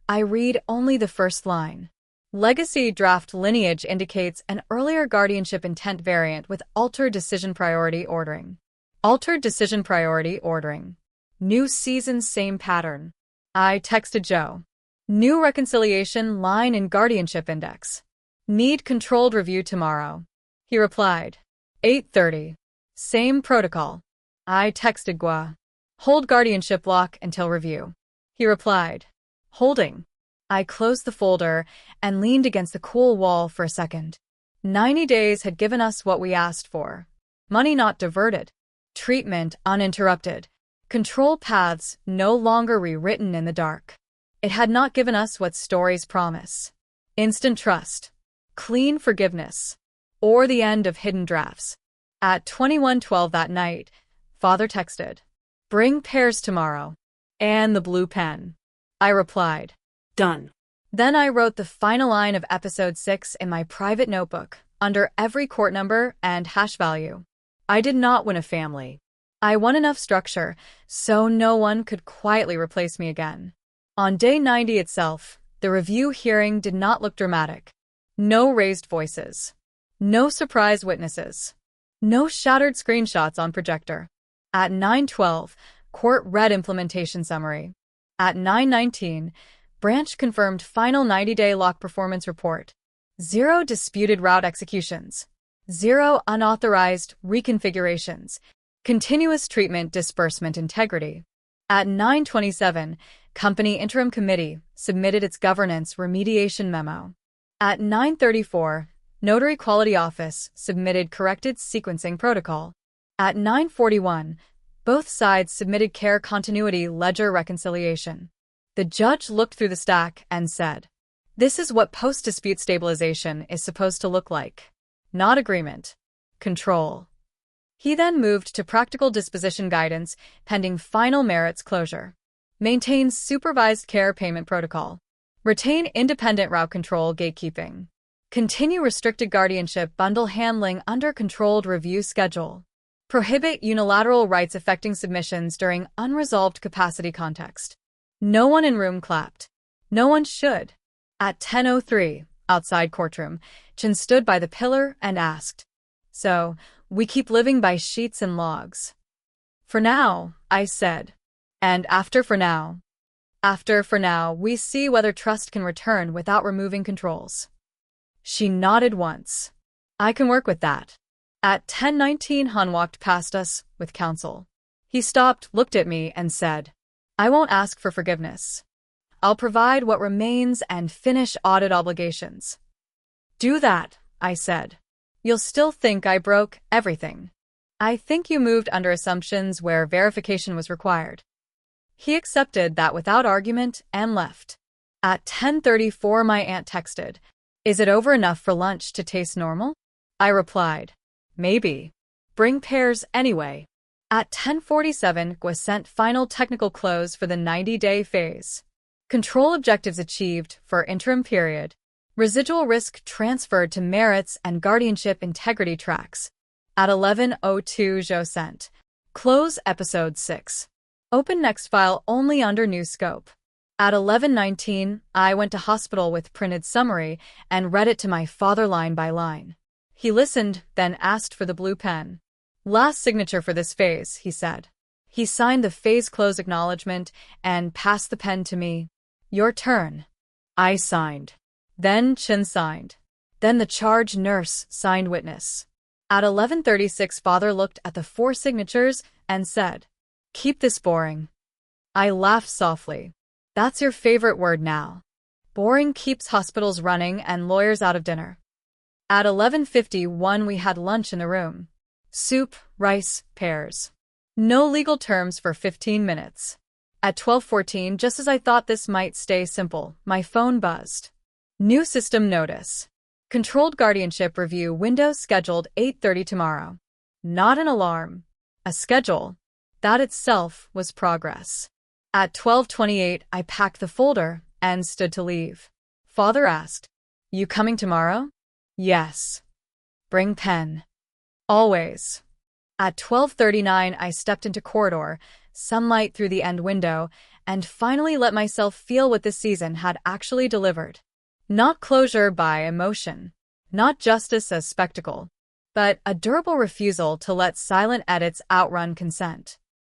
I read only the first line. Legacy draft lineage indicates an earlier guardianship intent variant with altered decision priority ordering. Altered decision priority ordering. New season, same pattern. I texted Joe. New reconciliation line in guardianship index. Need controlled review tomorrow. He replied. 8:30. Same protocol. I texted Gua. Hold guardianship lock until review. He replied. Holding. I closed the folder and leaned against the cool wall for a second. 90 days had given us what we asked for. Money not diverted. Treatment uninterrupted. Control paths no longer rewritten in the dark. It had not given us what stories promise. Instant trust. Clean forgiveness. Or the end of hidden drafts. At 21:12 that night, Father texted. Bring pairs tomorrow. And the blue pen. I replied. Done. Then I wrote the final line of episode 6 in my private notebook, under every court number and hash value. I did not win a family. I won enough structure, so no one could quietly replace me again. On day 90 itself, the review hearing did not look dramatic. No raised voices. No surprise witnesses. No shattered screenshots on projector. At 9:12, court read implementation summary. At 9:19, branch confirmed final 90-day lock performance report. 0 disputed route executions. 0 unauthorized reconfigurations. Continuous treatment disbursement integrity. At 9:27, company interim committee submitted its governance remediation memo. At 9:34, notary quality office submitted corrected sequencing protocol. At 9:41, both sides submitted care continuity ledger reconciliation. The judge looked through the stack and said, this is what post-dispute stabilization is supposed to look like. Not agreement. Control. He then moved to practical disposition guidance pending final merits closure. Maintain supervised care payment protocol. Retain independent route control gatekeeping. Continue restricted guardianship bundle handling under controlled review schedule. Prohibit unilateral rights affecting submissions during unresolved capacity context. No one in room clapped. No one should. At 10:03, outside courtroom, Chin stood by the pillar and asked, so, we keep living by sheets and logs. For now, I said. And after for now? After for now, we see whether trust can return without removing controls. She nodded once. I can work with that. At 10:19, Han walked past us with counsel. He stopped, looked at me, and said, I won't ask for forgiveness. I'll provide what remains and finish audit obligations. Do that, I said. You'll still think I broke everything. I think you moved under assumptions where verification was required. He accepted that without argument and left. At 10:34, my aunt texted, Is it over enough for lunch to taste normal? I replied, Maybe. Bring pairs anyway. At 10:47, Gua sent final technical close for the 90-day phase. Control objectives achieved for interim period. Residual risk transferred to merits and guardianship integrity tracks. At 11:02 Jo sent. Close episode 6. Open next file only under new scope. At 11:19, I went to hospital with printed summary and read it to my father line by line. He listened, then asked for the blue pen. Last signature for this phase, he said. He signed the phase close acknowledgement and passed the pen to me. Your turn. I signed. Then Chen signed. Then the charge nurse signed witness. At 11:36, father looked at the 4 signatures and said, "Keep this boring." I laughed softly. That's your favorite word now. Boring keeps hospitals running and lawyers out of dinner. At 11:51, we had lunch in the room. Soup, rice, pears. No legal terms for 15 minutes. At 12:14, just as I thought this might stay simple, my phone buzzed. New system notice. Controlled guardianship review window scheduled 8:30 tomorrow. Not an alarm. A schedule. That itself was progress. At 12:28, I packed the folder and stood to leave. Father asked, "You coming tomorrow?" Yes. Bring pen. Always. At 12:39, I stepped into corridor, sunlight through the end window, and finally let myself feel what this season had actually delivered. Not closure by emotion, not justice as spectacle, but a durable refusal to let silent edits outrun consent.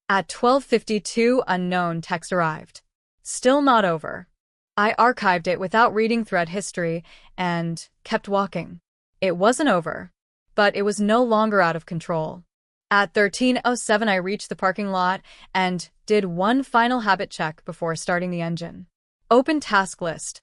At 12:52, unknown text arrived. Still not over. I archived it without reading thread history and kept walking. It wasn't over, but it was no longer out of control. At 13:07, I reached the parking lot and did one final habit check before starting the engine. Open task list.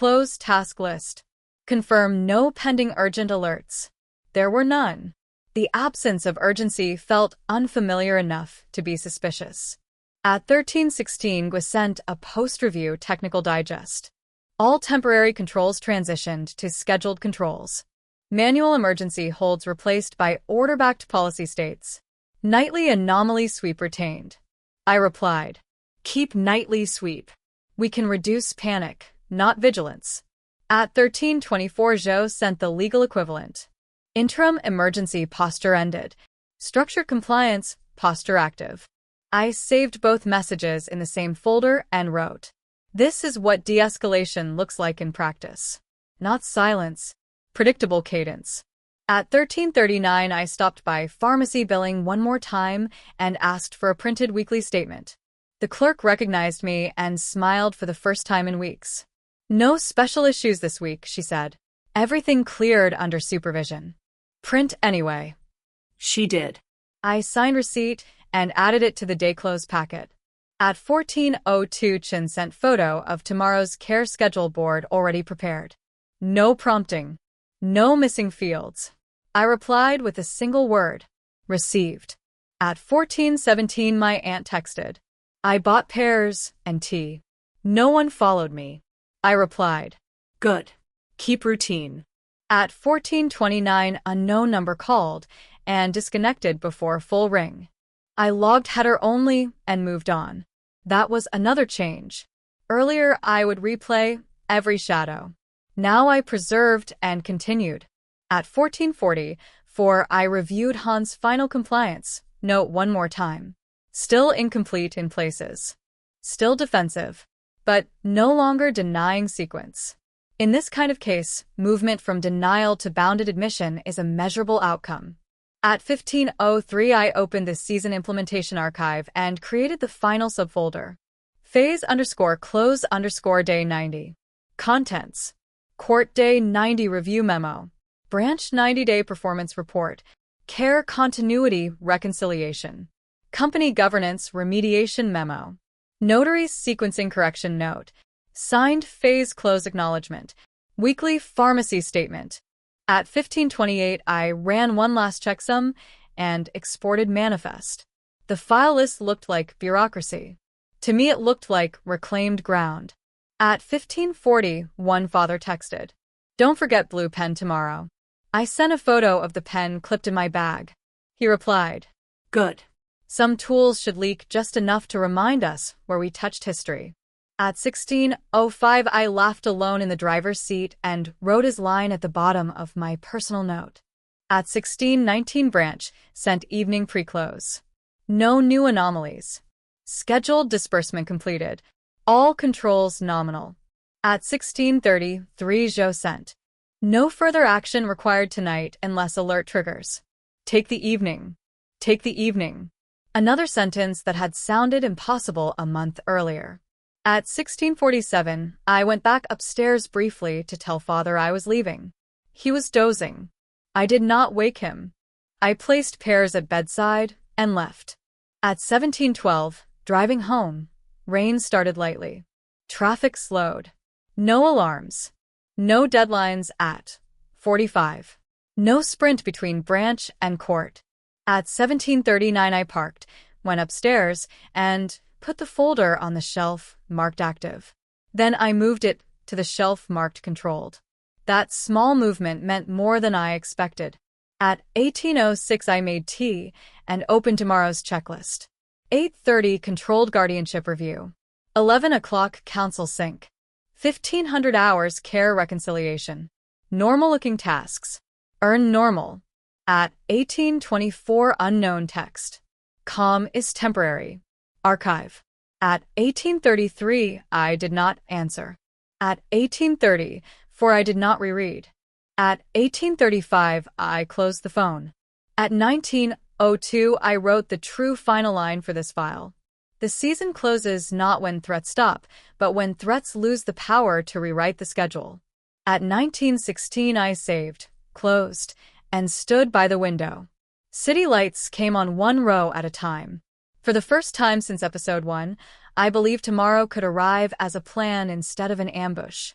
Close task list. Confirm no pending urgent alerts. There were none. The absence of urgency felt unfamiliar enough to be suspicious. At 13:16, Gui sent a post-review technical digest. All temporary controls transitioned to scheduled controls. Manual emergency holds replaced by order-backed policy states. Nightly anomaly sweep retained. I replied, "Keep nightly sweep. We can reduce panic, not vigilance." At 13:24, Jo sent the legal equivalent. Interim emergency posture ended. Structured compliance posture active. I saved both messages in the same folder and wrote, "This is what de-escalation looks like in practice. Not silence. Predictable cadence." At 13:39, I stopped by pharmacy billing one more time and asked for a printed weekly statement. The clerk recognized me and smiled for the first time in weeks. "No special issues this week," she said. "Everything cleared under supervision." "Print anyway." She did. I signed receipt and added it to the day close packet. At 14:02, Chen sent photo of tomorrow's care schedule board already prepared. No prompting. No missing fields. I replied with a single word. Received. At 14:17, my aunt texted. "I bought pears and tea." No one followed me. I replied. Good. Keep routine. At 14:29, unknown number called and disconnected before full ring. I logged header only and moved on. That was another change. Earlier, I would replay every shadow. Now I preserved and continued. At 14:40, I reviewed Han's final compliance note one more time. Still incomplete in places. Still defensive, but no longer denying sequence. In this kind of case, movement from denial to bounded admission is a measurable outcome. At 15:03, I opened the season implementation archive and created the final subfolder. Phase_close_day 90. Contents. Court Day 90 Review Memo. Branch 90-Day Performance Report. Care Continuity Reconciliation. Company Governance Remediation Memo. Notary Sequencing Correction Note. Signed Phase Close Acknowledgement. Weekly Pharmacy Statement. At 15:28, I ran one last checksum and exported manifest. The file list looked like bureaucracy. To me, it looked like reclaimed ground. At 15:40, one father texted, "Don't forget blue pen tomorrow." I sent a photo of the pen clipped in my bag. He replied, Good. "Some tools should leak just enough to remind us where we touched history." At 16:05, I laughed alone in the driver's seat and wrote his line at the bottom of my personal note. At 16:19, Branch sent evening pre-close. No new anomalies. Scheduled disbursement completed. All controls nominal. At 16:33, Joe sent. No further action required tonight unless alert triggers. Take the evening. Take the evening. Another sentence that had sounded impossible a month earlier. At 16:47, I went back upstairs briefly to tell Father I was leaving. He was dozing. I did not wake him. I placed pears at bedside and left. At 17:12, driving home, rain started lightly. Traffic slowed. No alarms. No deadlines at 45. No sprint between branch and court. At 17:39, I parked, went upstairs, and put the folder on the shelf marked active. Then I moved it to the shelf marked controlled. That small movement meant more than I expected. At 18:06, I made tea and opened tomorrow's checklist. 8:30, controlled guardianship review. 11 o'clock, council sync. 1,500 hours, care reconciliation. Normal-looking tasks. Earn normal. At 18:24, unknown text. Calm is temporary. Archive. At 18:33, I did not answer. At 18:34, I did not reread. At 18:35, I closed the phone. At 19:02, I wrote the true final line for this file. The season closes not when threats stop, but when threats lose the power to rewrite the schedule. At 19:16, I saved, closed, and stood by the window. City lights came on one row at a time. For the first time since episode 1, I believed tomorrow could arrive as a plan instead of an ambush.